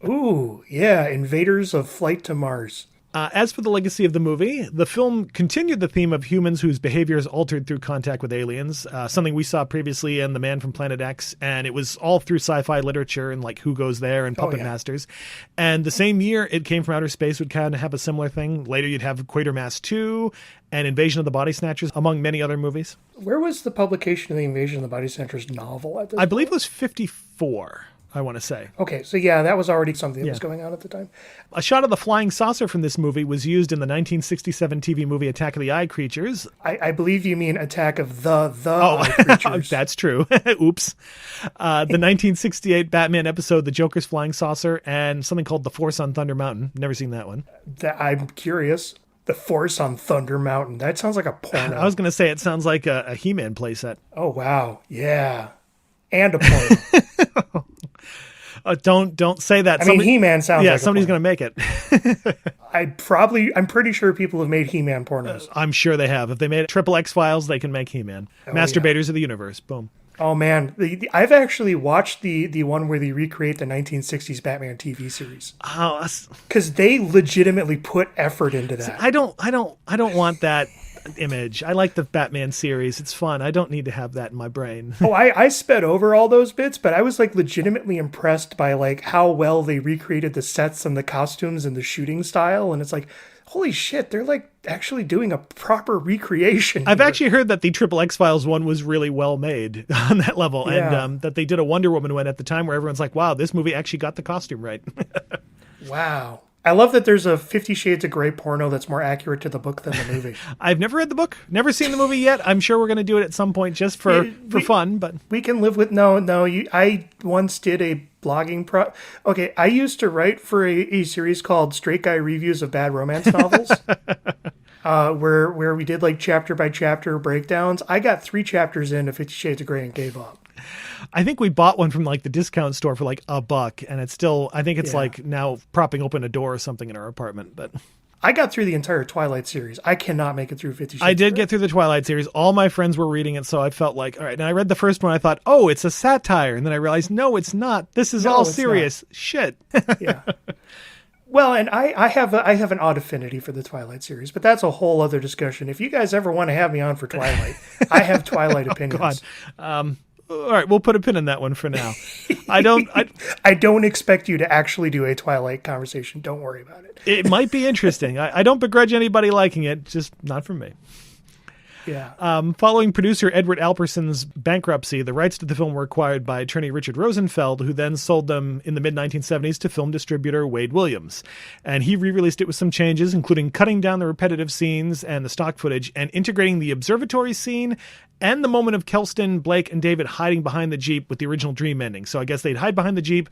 Ooh, yeah, Invaders of Flight to Mars. As for the legacy of the movie, the film continued the theme of humans whose behavior is altered through contact with aliens, something we saw previously in The Man from Planet X, and it was all through sci-fi literature and like Who Goes There and Puppet Masters. And the same year It Came from Outer Space would kind of have a similar thing. Later you'd have Quatermass 2 and Invasion of the Body Snatchers, among many other movies. Where was the publication of the Invasion of the Body Snatchers novel at this I believe it was 54. I want to say. Okay, so yeah, that was already something that was going on at the time. A shot of the flying saucer from this movie was used in the 1967 TV movie Attack of the Eye Creatures. I believe you mean Attack of the Eye Creatures. That's true. Oops. The 1968 Batman episode, The Joker's Flying Saucer, and something called The Force on Thunder Mountain. Never seen that one. I'm curious. The Force on Thunder Mountain. That sounds like a porno. I was going to say it sounds like a He-Man playset. Oh, wow. Yeah. And a porno. Don't say that. I mean, He-Man sounds like somebody's going to make it. I'm pretty sure people have made He-Man pornos. I'm sure they have. If they made Triple X Files, they can make He-Man. Masturbators of the universe. Boom. Oh, man. I've actually watched the one where they recreate the 1960s Batman TV series. Oh, because they legitimately put effort into that. I don't want that image. I like the Batman series. It's fun. I don't need to have that in my brain. I sped over all those bits, but I was like legitimately impressed by like how well they recreated the sets and the costumes and the shooting style. And it's like, holy shit, they're like actually doing a proper recreation. I've actually heard that the Triple X Files one was really well made on that level. Yeah. And that they did a Wonder Woman one at the time where everyone's like, wow, this movie actually got the costume right. Wow. I love that there's a 50 Shades of Grey porno that's more accurate to the book than the movie. I've never read the book, never seen the movie yet. I'm sure we're going to do it at some point just for fun. But we can live with I once did a blogging Okay, I used to write for a series called Straight Guy Reviews of Bad Romance Novels. Where we did like chapter by chapter breakdowns. I got 3 chapters into 50 Shades of Grey and gave up. I think we bought one from like the discount store for like $1, and it's still, I think it's like now propping open a door or something in our apartment. But I got through the entire Twilight series. I cannot make it through 50 Shades. I did get through the Twilight series. All my friends were reading it, so I felt like, all right. And I read the first one. I thought, oh, it's a satire, and then I realized, no, it's not. This is all serious shit. Yeah. Well, and I have an odd affinity for the Twilight series, but that's a whole other discussion. If you guys ever want to have me on for Twilight, I have Twilight opinions. God. All right, we'll put a pin in that one for now. I don't expect you to actually do a Twilight conversation. Don't worry about it. It might be interesting. I don't begrudge anybody liking it, just not from me. Yeah. Following producer Edward Alperson's bankruptcy, the rights to the film were acquired by attorney Richard Rosenfeld, who then sold them in the mid-1970s to film distributor Wade Williams. And he re-released it with some changes, including cutting down the repetitive scenes and the stock footage and integrating the observatory scene and the moment of Kelston, Blake, and David hiding behind the Jeep with the original dream ending. So I guess they'd hide behind the Jeep,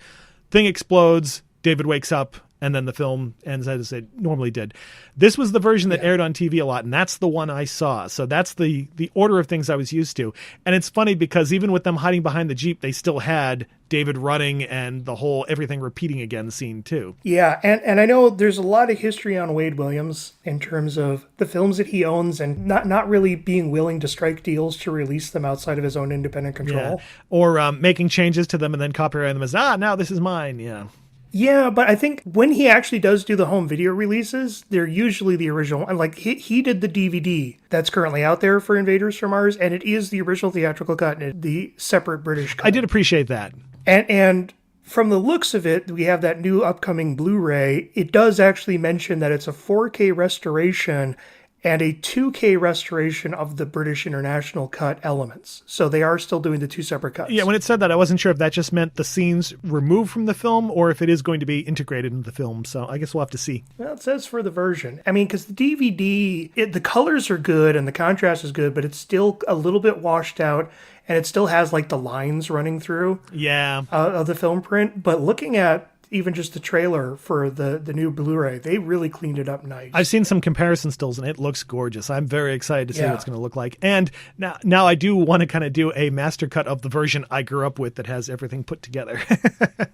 thing explodes, David wakes up, and then the film ends as it normally did. This was the version that aired on TV a lot, and that's the one I saw. So that's the order of things I was used to. And it's funny because even with them hiding behind the Jeep, they still had David running and the whole everything repeating again scene too. Yeah, and I know there's a lot of history on Wade Williams in terms of the films that he owns and not really being willing to strike deals to release them outside of his own independent control. Yeah. Or making changes to them and then copyrighting them as, now this is mine, yeah. Yeah, but I think when he actually does do the home video releases, they're usually the original. Like he did the DVD that's currently out there for Invaders from Mars, and it is the original theatrical cut and the separate British cut. I did appreciate that. And from the looks of it, we have that new upcoming Blu-ray. It does actually mention that it's a 4K restoration and a 2K restoration of the British International cut elements. So they are still doing the 2 separate cuts. Yeah, when it said that, I wasn't sure if that just meant the scenes removed from the film or if it is going to be integrated into the film. So I guess we'll have to see. Well, it says for the version. I mean, because the DVD, the colors are good and the contrast is good, but it's still a little bit washed out and it still has like the lines running through of the film print. But looking at even just the trailer for the new Blu-ray, they really cleaned it up nice. I've seen some comparison stills and it looks gorgeous. I'm very excited to see what it's going to look like. And now I do want to kind of do a master cut of the version I grew up with that has everything put together.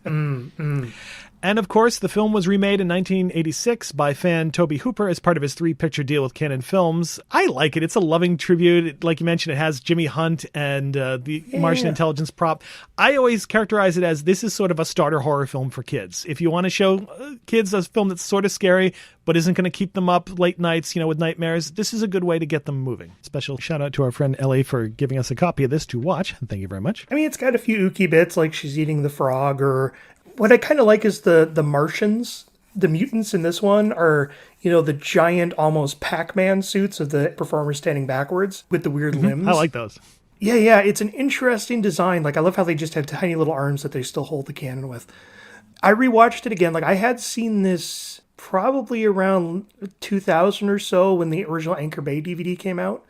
And And of course, the film was remade in 1986 by fan Tobe Hooper as part of his 3-picture deal with Canon Films. I like it. It's a loving tribute. Like you mentioned, it has Jimmy Hunt and the Martian intelligence prop. I always characterize it as this is sort of a starter horror film for kids. If you want to show kids a film that's sort of scary, but isn't going to keep them up late nights, with nightmares, this is a good way to get them moving. Special shout out to our friend Ellie for giving us a copy of this to watch. Thank you very much. I mean, it's got a few ooky bits, like she's eating the frog, or what I kind of like is the Martians. The mutants in this one are, the giant, almost Pac-Man suits of the performers standing backwards with the weird limbs. I like those. Yeah, it's an interesting design. Like, I love how they just have tiny little arms that they still hold the cannon with. I rewatched it again. Like, I had seen this probably around 2000 or so when the original Anchor Bay DVD came out,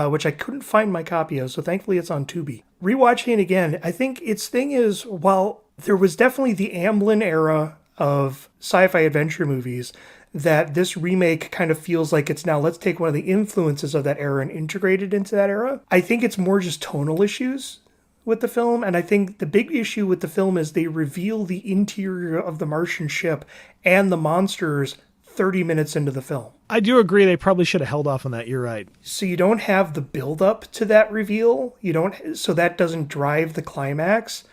which I couldn't find my copy of, so thankfully it's on Tubi. Rewatching it again, I think its thing is, while there was definitely the Amblin era of sci-fi adventure movies, that this remake kind of feels like it's now, let's take one of the influences of that era and integrate it into that era. I think it's more just tonal issues with the film, and I think the big issue with the film is they reveal the interior of the Martian ship and the monsters 30 minutes into the film. I do agree they probably should have held off on that. You're right. So you don't have the build-up to that reveal. So that doesn't drive the climax.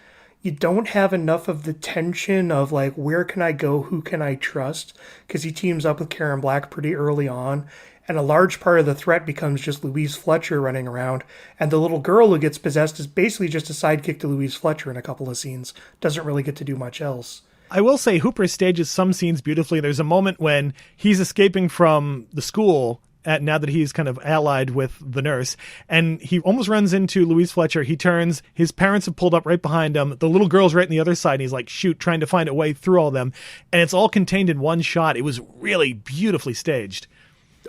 You don't have enough of the tension of, like, where can I go, who can I trust? Because he teams up with Karen Black pretty early on, and a large part of the threat becomes just Louise Fletcher running around, and the little girl who gets possessed is basically just a sidekick to Louise Fletcher in a couple of scenes. Doesn't really get to do much else. I will say Hooper stages some scenes beautifully. There's a moment when he's escaping from the school now that he's kind of allied with the nurse, and he almost runs into Louise Fletcher. He turns, his parents have pulled up right behind him. The little girl's right on the other side, and he's like, shoot, trying to find a way through all of them. And it's all contained in one shot. It was really beautifully staged.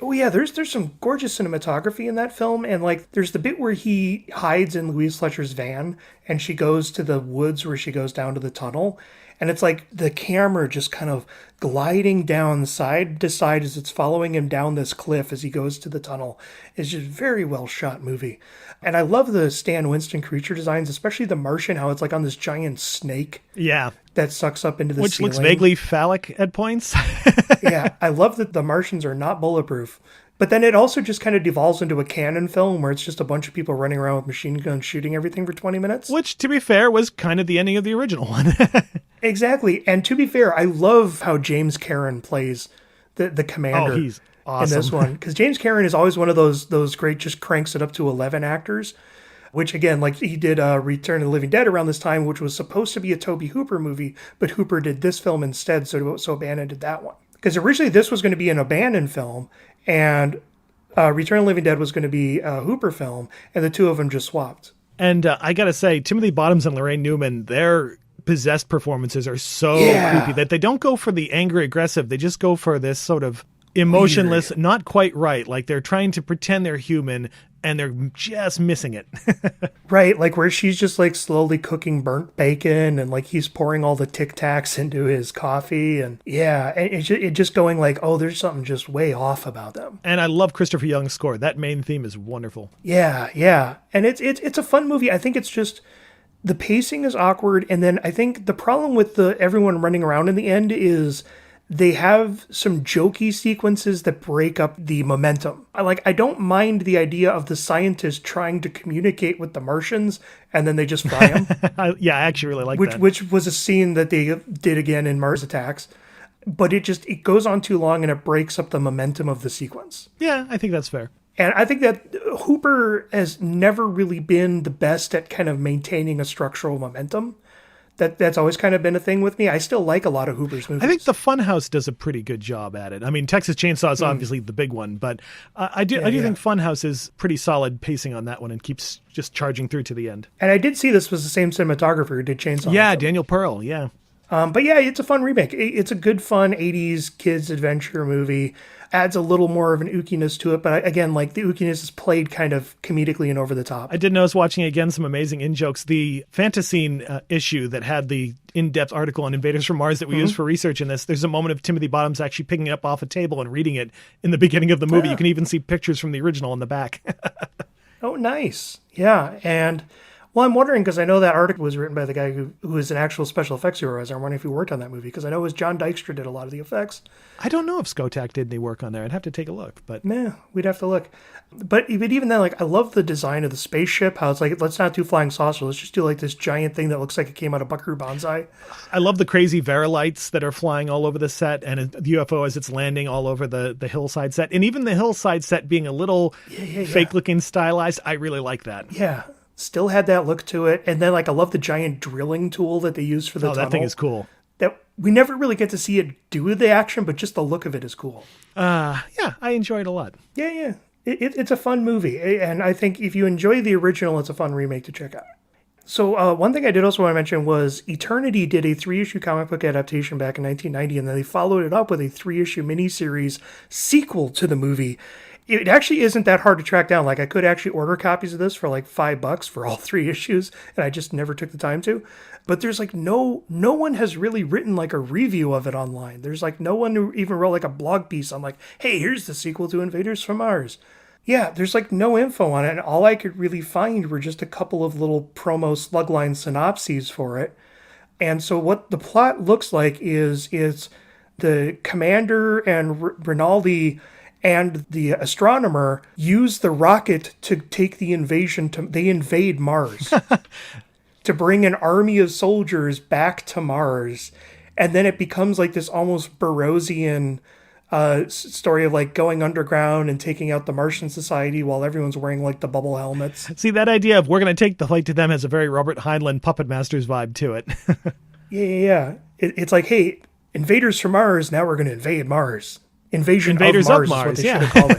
Oh yeah, there's some gorgeous cinematography in that film, and like there's the bit where he hides in Louise Fletcher's van, and she goes to the woods where she goes down to the tunnel, and it's like the camera just kind of gliding down side to side as it's following him down this cliff as he goes to the tunnel. It's just a very well shot movie. And I love the Stan Winston creature designs, especially the Martian, how it's like on this giant snake. Yeah. That sucks up into the Which ceiling. looks vaguely phallic at points. Yeah, I love that the Martians are not bulletproof. But then it also just kind of devolves into a canon film where it's just a bunch of people running around with machine guns shooting everything for 20 minutes. Which, to be fair, was kind of the ending of the original one. Exactly. And to be fair, I love how James Karen plays the commander he's awesome. in this one. Because James Karen is always one of those great, just cranks it up to 11 actors. Which, again, like he did Return of the Living Dead around this time, which was supposed to be a Tobe Hooper movie, but Hooper did this film instead, so O'Bannon did that one. Because originally this was going to be an O'Bannon film, and Return of the Living Dead was going to be a Hooper film, and the two of them just swapped. And I got to say, Timothy Bottoms and Lorraine Newman, their possessed performances are so creepy that they don't go for the angry aggressive. They just go for this sort of emotionless, weird, not quite right. Like they're trying to pretend they're human, and they're just missing it. Right, like where she's just like slowly cooking burnt bacon, and like he's pouring all the Tic Tacs into his coffee, and it just going like, oh, there's something just way off about them. And I love Christopher Young's score. That main theme is wonderful. Yeah, and it's a fun movie. I think it's just the pacing is awkward, and then I think the problem with everyone running around in the end is they have some jokey sequences that break up the momentum. I don't mind the idea of the scientists trying to communicate with the Martians and then they just fry them. Yeah, I actually really like that. Which was a scene that they did again in Mars Attacks. But it goes on too long and it breaks up the momentum of the sequence. Yeah, I think that's fair. And I think that Hooper has never really been the best at kind of maintaining a structural momentum. That's always kind of been a thing with me. I still like a lot of Hooper's movies. I think the Funhouse does a pretty good job at it. I mean, Texas Chainsaw is obviously the big one, but I do think Funhouse is pretty solid pacing on that one and keeps just charging through to the end. And I did see this was the same cinematographer who did Chainsaw. Yeah, Daniel Pearl, yeah. But yeah, it's a fun remake. It's a good, fun 80s kids adventure movie. Adds a little more of an ookiness to it, but again, like the ookiness is played kind of comedically and over the top. I did notice watching again some amazing in-jokes. The Fantascene issue that had the in-depth article on Invaders from Mars that we used for research in this, there's a moment of Timothy Bottoms actually picking it up off a table and reading it in the beginning of the movie. You can even see pictures from the original in the back. Oh, nice. Yeah, and Well, I'm wondering, because I know that article was written by the guy who is an actual special effects supervisor. I'm wondering if he worked on that movie, because I know it was John Dykstra did a lot of the effects. I don't know if Skotak did any work on there. I'd have to take a look. But Nah, we'd have to look. But even then, like, I love the design of the spaceship, how it's like, let's not do flying saucer. Let's just do like this giant thing that looks like it came out of Buckaroo Banzai. I love the crazy Verilights that are flying all over the set, and the UFO as it's landing all over the hillside set. And even the hillside set being a little fake-looking stylized, I really like that. Yeah. Still had that look to it. And then, like, I love the giant drilling tool that they use for the tunnel. That thing is cool. That we never really get to see it do the action, but just the look of it is cool. Yeah, I enjoy it a lot. Yeah. It's a fun movie. And I think if you enjoy the original, it's a fun remake to check out. So one thing I did also want to mention was Eternity did a 3-issue comic book adaptation back in 1990, and then they followed it up with a 3-issue miniseries sequel to the movie. It actually isn't that hard to track down. Like, I could actually order copies of this for like $5 for all 3 issues, and I just never took the time to. But there's like no one has really written like a review of it online. There's like no one who even wrote like a blog piece on like, hey, here's the sequel to Invaders from Mars. Yeah, there's like no info on it, and all I could really find were just a couple of little promo slugline synopses for it. And so what the plot looks like is the commander and Rinaldi and the astronomer use the rocket to take the invasion. They invade Mars to bring an army of soldiers back to Mars. And then it becomes like this almost Burrowsian story of like going underground and taking out the Martian society while everyone's wearing like the bubble helmets. See, that idea of we're going to take the fight to them has a very Robert Heinlein Puppet Masters vibe to it. Yeah. It's like, hey, invaders from Mars, now we're going to invade Mars. Invaders of Mars is what they should have called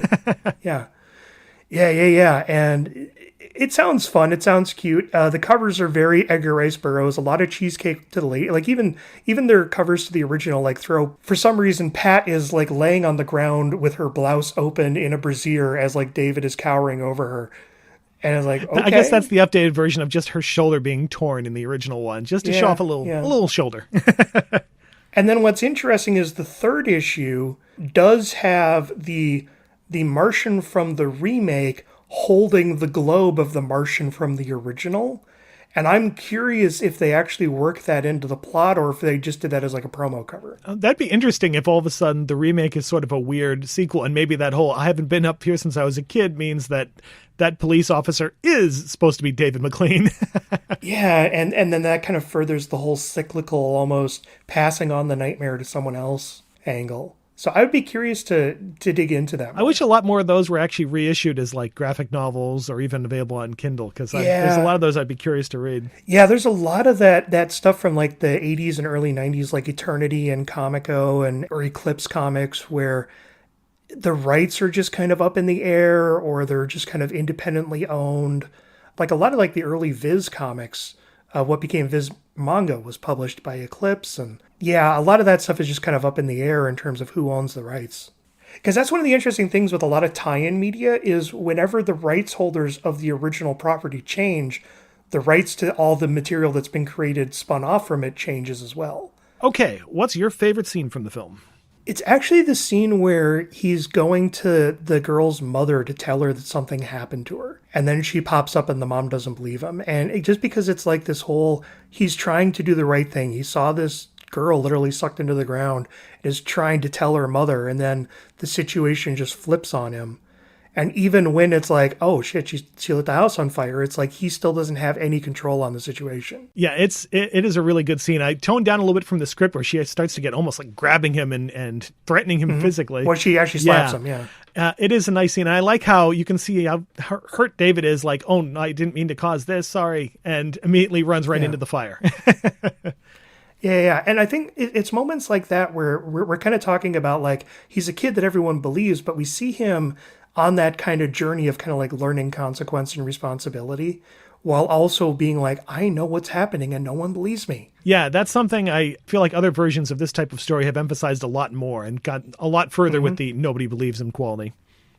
it. Yeah. And it sounds fun. It sounds cute. The covers are very Edgar Rice Burroughs. A lot of cheesecake to the lady. Like even their covers to the original, like for some reason, Pat is like laying on the ground with her blouse open in a brassiere as like David is cowering over her. And it's like, okay. I guess that's the updated version of just her shoulder being torn in the original one, just to show off a little shoulder. And then what's interesting is the 3rd issue does have the Martian from the remake holding the globe of the Martian from the original. And I'm curious if they actually worked that into the plot or if they just did that as like a promo cover. That'd be interesting if all of a sudden the remake is sort of a weird sequel, and maybe that whole I haven't been up here since I was a kid means that police officer is supposed to be David McLean. Yeah, and then that kind of furthers the whole cyclical, almost passing on the nightmare to someone else angle. So I would be curious to dig into that more. I wish a lot more of those were actually reissued as like graphic novels or even available on Kindle, because there's a lot of those I'd be curious to read. Yeah, there's a lot of that stuff from like the 80s and early 90s, like Eternity and Comico or Eclipse Comics, where the rights are just kind of up in the air or they're just kind of independently owned. Like a lot of like the early Viz comics, what became Viz manga was published by Eclipse. And yeah, a lot of that stuff is just kind of up in the air in terms of who owns the rights. Because that's one of the interesting things with a lot of tie-in media is whenever the rights holders of the original property change, the rights to all the material that's been created, spun off from it, changes as well. Okay, what's your favorite scene from the film? It's actually the scene where he's going to the girl's mother to tell her that something happened to her. And then she pops up and the mom doesn't believe him. And just because it's like this whole, he's trying to do the right thing. He saw this girl literally sucked into the ground, is trying to tell her mother. And then the situation just flips on him. And even when it's like, oh shit, she lit the house on fire, it's like he still doesn't have any control on the situation. Yeah, it is a really good scene. I toned down a little bit from the script where she starts to get almost like grabbing him and threatening him physically. Well, she actually slaps him, yeah. It is a nice scene. And I like how you can see how hurt David is, like, oh, no, I didn't mean to cause this, sorry, and immediately runs right into the fire. Yeah. And I think it's moments like that where we're kind of talking about like, he's a kid that everyone believes, but we see him on that kind of journey of kind of like learning consequence and responsibility while also being like, I know what's happening and no one believes me. Yeah, that's something I feel like other versions of this type of story have emphasized a lot more and got a lot further with the nobody believes him quality.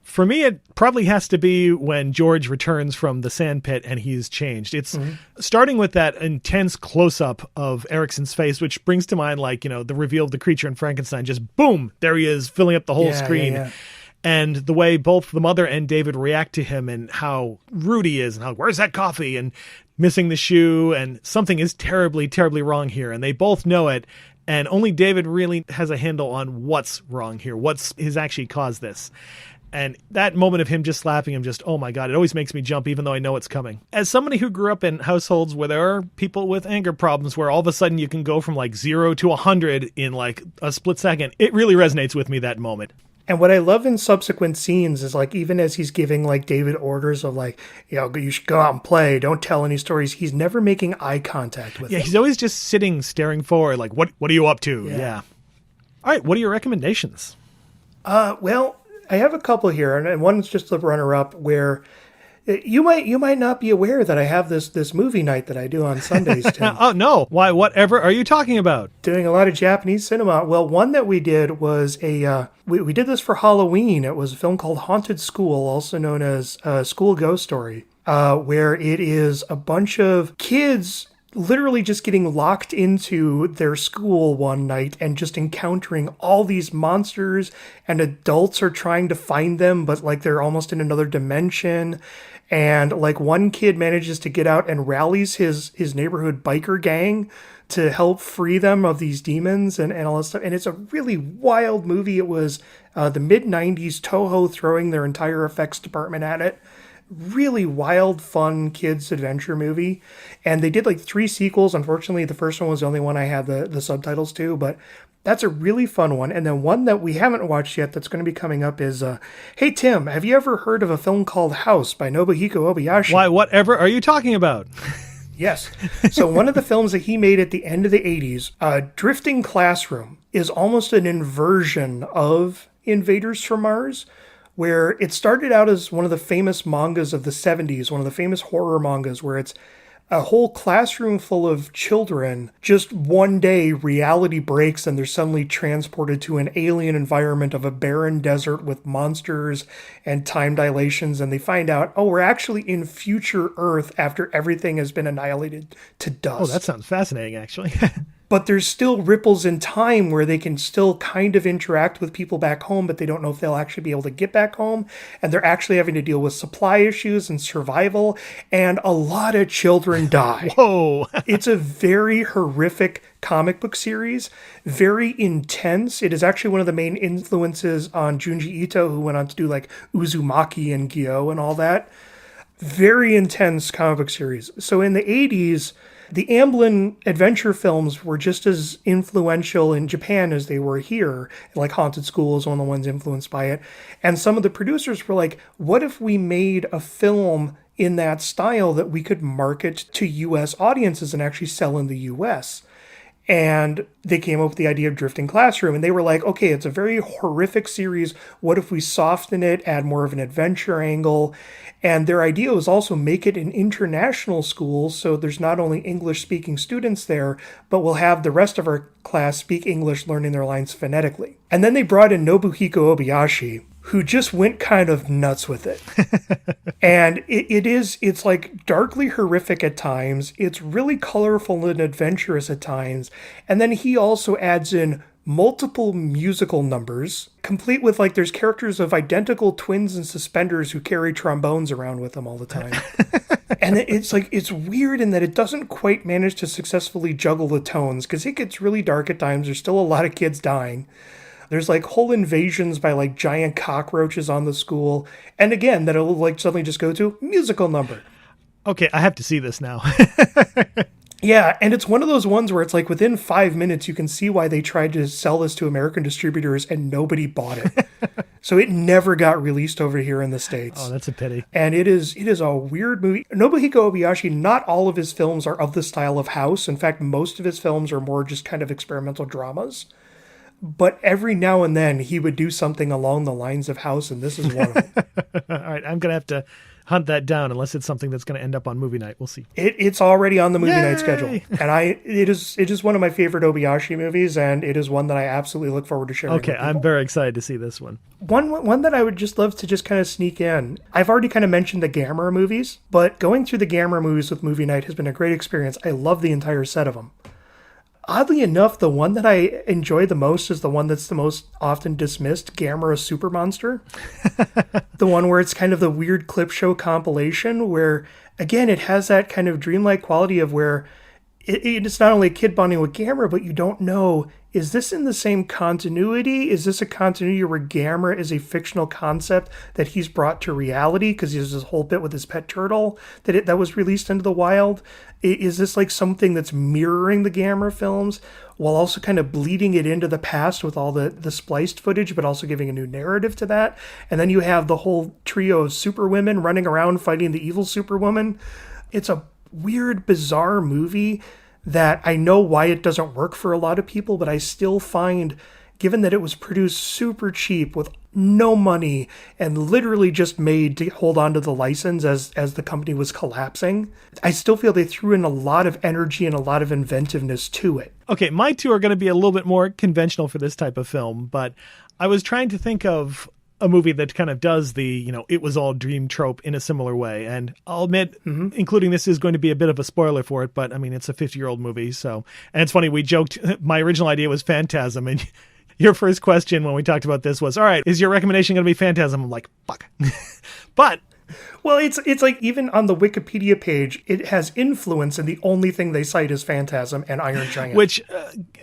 For me, it probably has to be when George returns from the sandpit and he's changed. It's starting with that intense close-up of Erickson's face, which brings to mind, like, the reveal of the creature in Frankenstein. Just boom, there he is, filling up the whole screen. Yeah. And the way both the mother and David react to him and how rude he is and how, where's that coffee? And missing the shoe, and something is terribly, terribly wrong here, and they both know it, and only David really has a handle on what's wrong here, what's has actually caused this. And that moment of him just slapping him, just, oh my God, it always makes me jump even though I know it's coming. As somebody who grew up in households where there are people with anger problems where all of a sudden you can go from like 0 to 100 in like a split second, it really resonates with me, that moment. And what I love in subsequent scenes is like, even as he's giving like David orders of like, you should go out and play, don't tell any stories, he's never making eye contact with him. He's always just sitting, staring forward, like, what are you up to? Yeah. All right, what are your recommendations? Well, I have a couple here, and one's just the runner-up where you might not be aware that I have this movie night that I do on Sundays, Tim. Oh, no. Why, whatever are you talking about? Doing a lot of Japanese cinema. Well, one that we did was we did this for Halloween. It was a film called Haunted School, also known as School Ghost Story, where it is a bunch of kids literally just getting locked into their school one night and just encountering all these monsters, and adults are trying to find them, but like they're almost in another dimension. And like one kid manages to get out and rallies his neighborhood biker gang to help free them of these demons and all this stuff. And it's a really wild movie. It was the mid-90s, Toho throwing their entire effects department at it. Really wild, fun kids adventure movie. And they did like 3 sequels. Unfortunately, the first one was the only one I had the subtitles to, but that's a really fun one. And then one that we haven't watched yet that's going to be coming up is, hey, Tim, have you ever heard of a film called House by Nobuhiko Obayashi? Why, whatever are you talking about? Yes. So one of the films that he made at the end of the 80s, Drifting Classroom, is almost an inversion of Invaders from Mars, where it started out as one of the famous mangas of the 70s, one of the famous horror mangas, where it's a whole classroom full of children. Just one day, reality breaks and they're suddenly transported to an alien environment of a barren desert with monsters and time dilations. And they find out, oh, we're actually in future Earth after everything has been annihilated to dust. Oh, that sounds fascinating, actually. But there's still ripples in time where they can still kind of interact with people back home, but they don't know if they'll actually be able to get back home. And they're actually having to deal with supply issues and survival. And a lot of children die. Whoa. It's a very horrific comic book series, very intense. It is actually one of the main influences on Junji Ito, who went on to do like Uzumaki and Gyo and all that. Very intense comic book series. So in the 80s, the Amblin adventure films were just as influential in Japan as they were here. Like Haunted School is one of the ones influenced by it. And some of the producers were like, what if we made a film in that style that we could market to US audiences and actually sell in the US? And they came up with the idea of Drifting Classroom. And they were like, okay, it's a very horrific series. What if we soften it, add more of an adventure angle? And their idea was also make it an international school. So there's not only English-speaking students there, but we'll have the rest of our class speak English, learning their lines phonetically. And then they brought in Nobuhiko Obayashi, who just went kind of nuts with it. And it's like darkly horrific at times. It's really colorful and adventurous at times. And then he also adds in multiple musical numbers, complete with like there's characters of identical twins in suspenders who carry trombones around with them all the time. And it's like, it's weird in that it doesn't quite manage to successfully juggle the tones, because it gets really dark at times. There's still a lot of kids dying. There's like whole invasions by like giant cockroaches on the school. And again, that'll like suddenly just go to musical number. Okay, I have to see this now. Yeah, and it's one of those ones where it's like within 5 minutes, you can see why they tried to sell this to American distributors and nobody bought it. So it never got released over here in the States. Oh, that's a pity. And it is a weird movie. Nobuhiko Obayashi, not all of his films are of the style of House. In fact, most of his films are more just kind of experimental dramas. But every now and then he would do something along the lines of House, and this is one of them. All right, I'm going to have to hunt that down unless it's something that's going to end up on movie night. We'll see. It's already on the movie night schedule. And it is one of my favorite Obayashi movies, and it is one that I absolutely look forward to sharing. Okay, I'm very excited to see this one. One that I would just love to just kind of sneak in. I've already kind of mentioned the Gamera movies, but going through the Gamera movies with movie night has been a great experience. I love the entire set of them. Oddly enough, the one that I enjoy the most is the one that's the most often dismissed, Gamera Super Monster. The one where it's kind of the weird clip show compilation where again, it has that kind of dreamlike quality of where it's not only a kid bonding with Gamera, but you don't know, is this in the same continuity? Is this a continuity where Gamera is a fictional concept that he's brought to reality? Because he has this whole bit with his pet turtle that was released into the wild. Is this like something that's mirroring the Gamera films while also kind of bleeding it into the past with all the spliced footage, but also giving a new narrative to that? And then you have the whole trio of superwomen running around fighting the evil superwoman. It's a weird, bizarre movie that I know why it doesn't work for a lot of people, but I still find, given that it was produced super cheap with no money and literally just made to hold on to the license as the company was collapsing, I still feel they threw in a lot of energy and a lot of inventiveness to it. Okay, my two are going to be a little bit more conventional for this type of film, but I was trying to think of a movie that kind of does the, it was all dream trope in a similar way. And I'll admit, including this is going to be a bit of a spoiler for it, but I mean, it's a 50-year-old movie. So, and it's funny, we joked, my original idea was Phantasm. And your first question when we talked about this was, all right, is your recommendation going to be Phantasm? I'm like, fuck. But well, it's like even on the Wikipedia page, it has influence, and the only thing they cite is Phantasm and Iron Giant. Which,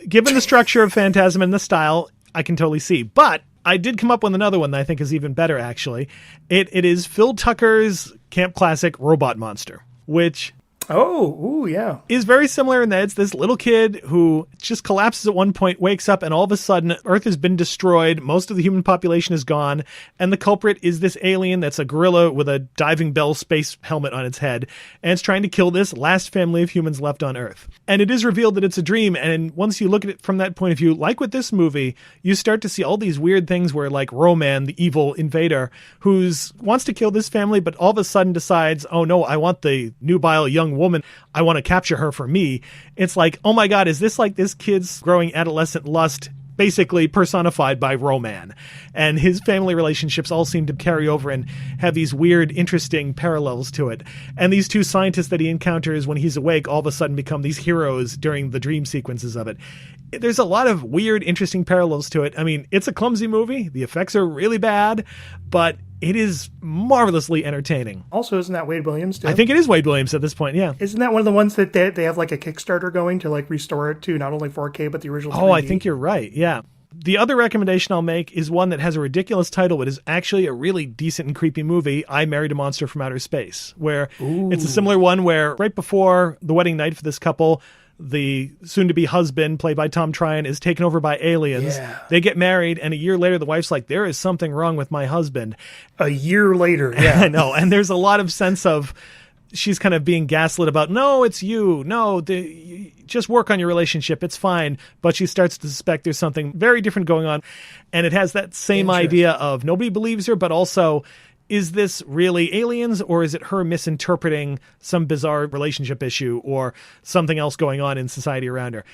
given the structure of Phantasm and the style, I can totally see. But I did come up with another one that I think is even better, actually. It is Phil Tucker's camp classic Robot Monster, which is very similar in that it's this little kid who just collapses at one point, wakes up, and all of a sudden Earth has been destroyed. Most of the human population is gone. And the culprit is this alien that's a gorilla with a diving bell space helmet on its head. And it's trying to kill this last family of humans left on Earth. And it is revealed that it's a dream. And once you look at it from that point of view, like with this movie, you start to see all these weird things where like Roman, the evil invader, wants to kill this family, but all of a sudden decides, oh no, I want the nubile young woman. I want to capture her for me. It's like, oh my God, is this like this kid's growing adolescent lust basically personified by Roman? And his family relationships all seem to carry over and have these weird, interesting parallels to it. And these two scientists that he encounters when he's awake all of a sudden become these heroes during the dream sequences of it. There's a lot of weird, interesting parallels to it. I mean, it's a clumsy movie. The effects are really bad, but it is marvelously entertaining. Also, isn't that Wade Williams too? I think it is Wade Williams at this point, yeah. Isn't that one of the ones that they have like a Kickstarter going to like restore it to not only 4K, but the original 3D? Oh, I think you're right, yeah. The other recommendation I'll make is one that has a ridiculous title, but is actually a really decent and creepy movie, I Married a Monster from Outer Space, where it's a similar one where right before the wedding night for this couple, the soon-to-be husband, played by Tom Tryon, is taken over by aliens. Yeah. They get married, and a year later, the wife's like, there is something wrong with my husband. A year later, yeah. I know, and there's a lot of sense of she's kind of being gaslit about, no, it's you. No, just work on your relationship. It's fine. But she starts to suspect there's something very different going on. And it has that same idea of nobody believes her, but also, is this really aliens, or is it her misinterpreting some bizarre relationship issue or something else going on in society around her?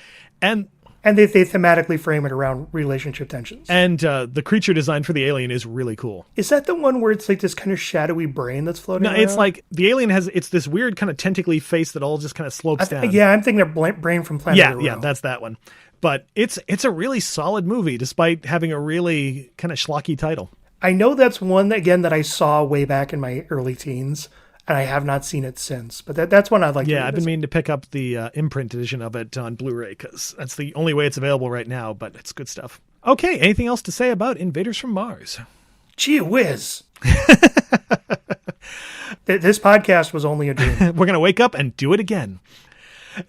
And they thematically frame it around relationship tensions. And the creature design for the alien is really cool. Is that the one where it's like this kind of shadowy brain that's floating around? No, it's like the alien it's this weird kind of tentacly face that all just kind of slopes down. Yeah, I'm thinking of Brain from Planet Arrow. Yeah, that's that one. But it's a really solid movie, despite having a really kind of schlocky title. I know that's one, again, that I saw way back in my early teens, and I have not seen it since. But that's one I'd like to revisit. Yeah, I've been meaning to pick up the imprint edition of it on Blu-ray, because that's the only way it's available right now, but it's good stuff. Okay, anything else to say about Invaders from Mars? Gee whiz. This podcast was only a dream. We're going to wake up and do it again.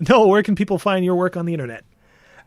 Noel, where can people find your work on the internet?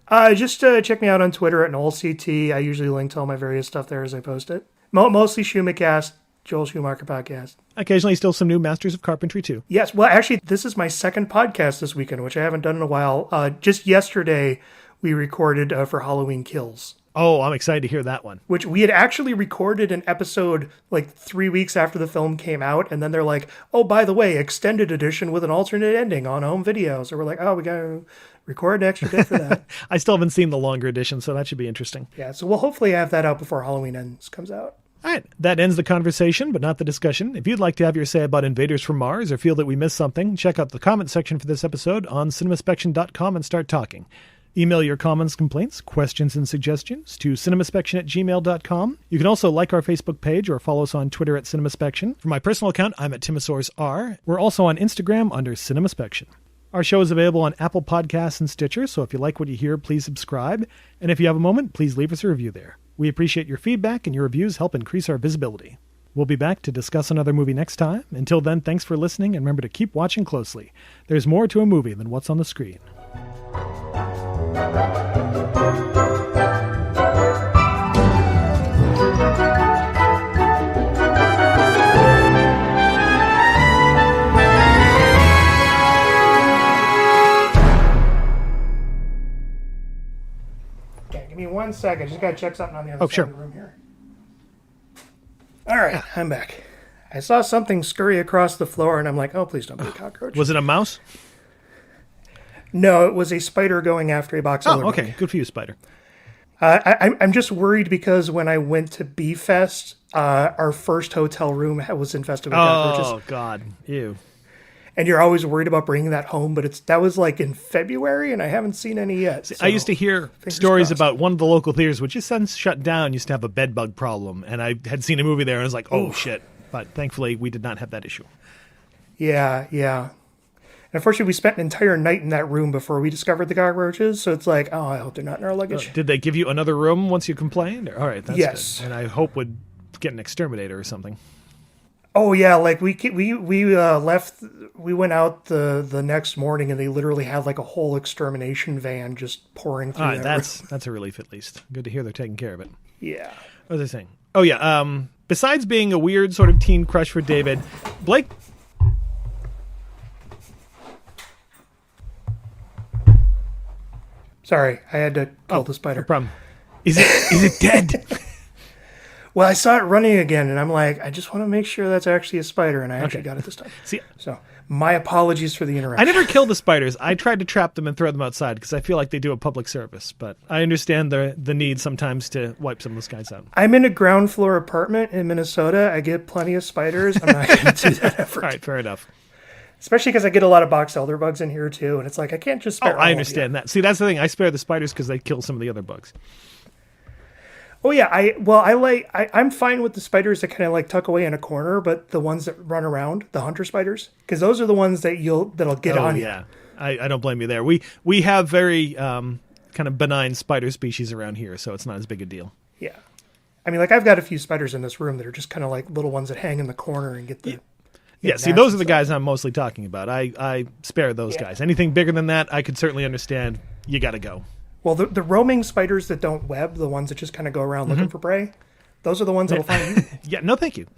Just check me out on Twitter at NoelCT. I usually link to all my various stuff there as I post it. Mostly Schumacast, Joel Schumacher podcast. Occasionally still some new Masters of Carpentry too. Yes, well actually this is my second podcast this weekend, which I haven't done in a while. Just yesterday we recorded for Halloween Kills. Oh, I'm excited to hear that one. Which we had actually recorded an episode like 3 weeks after the film came out, and then they're like, oh, by the way, extended edition with an alternate ending on home video. So we're like, oh, we got to record an extra bit for that. I still haven't seen the longer edition, so that should be interesting. Yeah, so we'll hopefully have that out before Halloween Ends comes out. All right, that ends the conversation, but not the discussion. If you'd like to have your say about Invaders from Mars or feel that we missed something, check out the comment section for this episode on cinemaspection.com and start talking. Email your comments, complaints, questions, and suggestions to cinemaspection@gmail.com. You can also like our Facebook page or follow us on Twitter at CinemaSpection. For my personal account, I'm at TimosaurusR. We're also on Instagram under CinemaSpection. Our show is available on Apple Podcasts and Stitcher, so if you like what you hear, please subscribe. And if you have a moment, please leave us a review there. We appreciate your feedback, and your reviews help increase our visibility. We'll be back to discuss another movie next time. Until then, thanks for listening, and remember to keep watching closely. There's more to a movie than what's on the screen. Okay, give me 1 second. Just gotta check something on the other side sure. of the room here. All right, I'm back. I saw something scurry across the floor, and I'm like, oh, please don't be a cockroach. Was it a mouse? No, it was a spider going after a box elder Oh, okay. bug. Good for you, Spider. I'm just worried because when I went to B-Fest, our first hotel room was infested with cockroaches. Oh, God. Ew. And you're always worried about bringing that home, but that was like in February, and I haven't seen any yet. I used to hear stories about one of the local theaters, which has since shut down, used to have a bed bug problem. And I had seen a movie there, and I was like, oh, shit. But thankfully, we did not have that issue. Yeah. And unfortunately, we spent an entire night in that room before we discovered the cockroaches. So it's like, oh, I hope they're not in our luggage. Did they give you another room once you complained? All right, that's Yes. good. And I hope would get an exterminator or something. Oh yeah, like we left. We went out the next morning, and they literally had like a whole extermination van just pouring through. All right, that room. that's a relief at least. Good to hear they're taking care of it. Yeah. What was I saying? Oh yeah. Besides being a weird sort of teen crush for David, Blake. Sorry, I had to kill the spider. No problem. Is it dead? Well, I saw it running again, and I'm like, I just want to make sure that's actually a spider, and I actually got it this time. See, So, my apologies for the interruption. I never killed the spiders. I tried to trap them and throw them outside because I feel like they do a public service. But I understand the need sometimes to wipe some of those guys out. I'm in a ground floor apartment in Minnesota. I get plenty of spiders. I'm not going to do that effort. All right, fair enough. Especially because I get a lot of box elder bugs in here, too, and it's like, I can't just spare all I of understand that. See, that's the thing. I spare the spiders because they kill some of the other bugs. Oh yeah, I'm fine with the spiders that kind of like tuck away in a corner, but the ones that run around, the hunter spiders, because those are the ones that'll get on you. Yeah, I don't blame you there. We have very kind of benign spider species around here, so it's not as big a deal. Yeah, I mean, like I've got a few spiders in this room that are just kind of like little ones that hang in the corner and get the. Yeah, see, those are the guys I'm mostly talking about. I spare those guys. Anything bigger than that, I could certainly understand. You got to go. Well, the roaming spiders that don't web, the ones that just kind of go around looking for prey, those are the ones that'll find you. Yeah, no, thank you.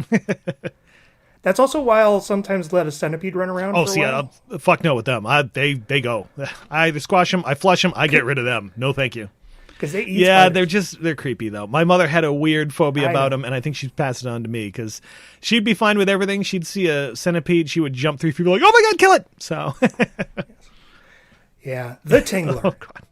That's also why I'll sometimes let a centipede run around. Oh, for a see, while. fuck no with them. They go. I either squash them, I flush them, I get rid of them. No, thank you. Because they eat. Yeah, spiders. they're creepy though. My mother had a weird phobia I about know. them, and I think she'd pass it on to me because she'd be fine with everything. She'd see a centipede, she would jump 3 feet, like, "Oh my god, kill it!" So, Yeah, the Tingler. oh god.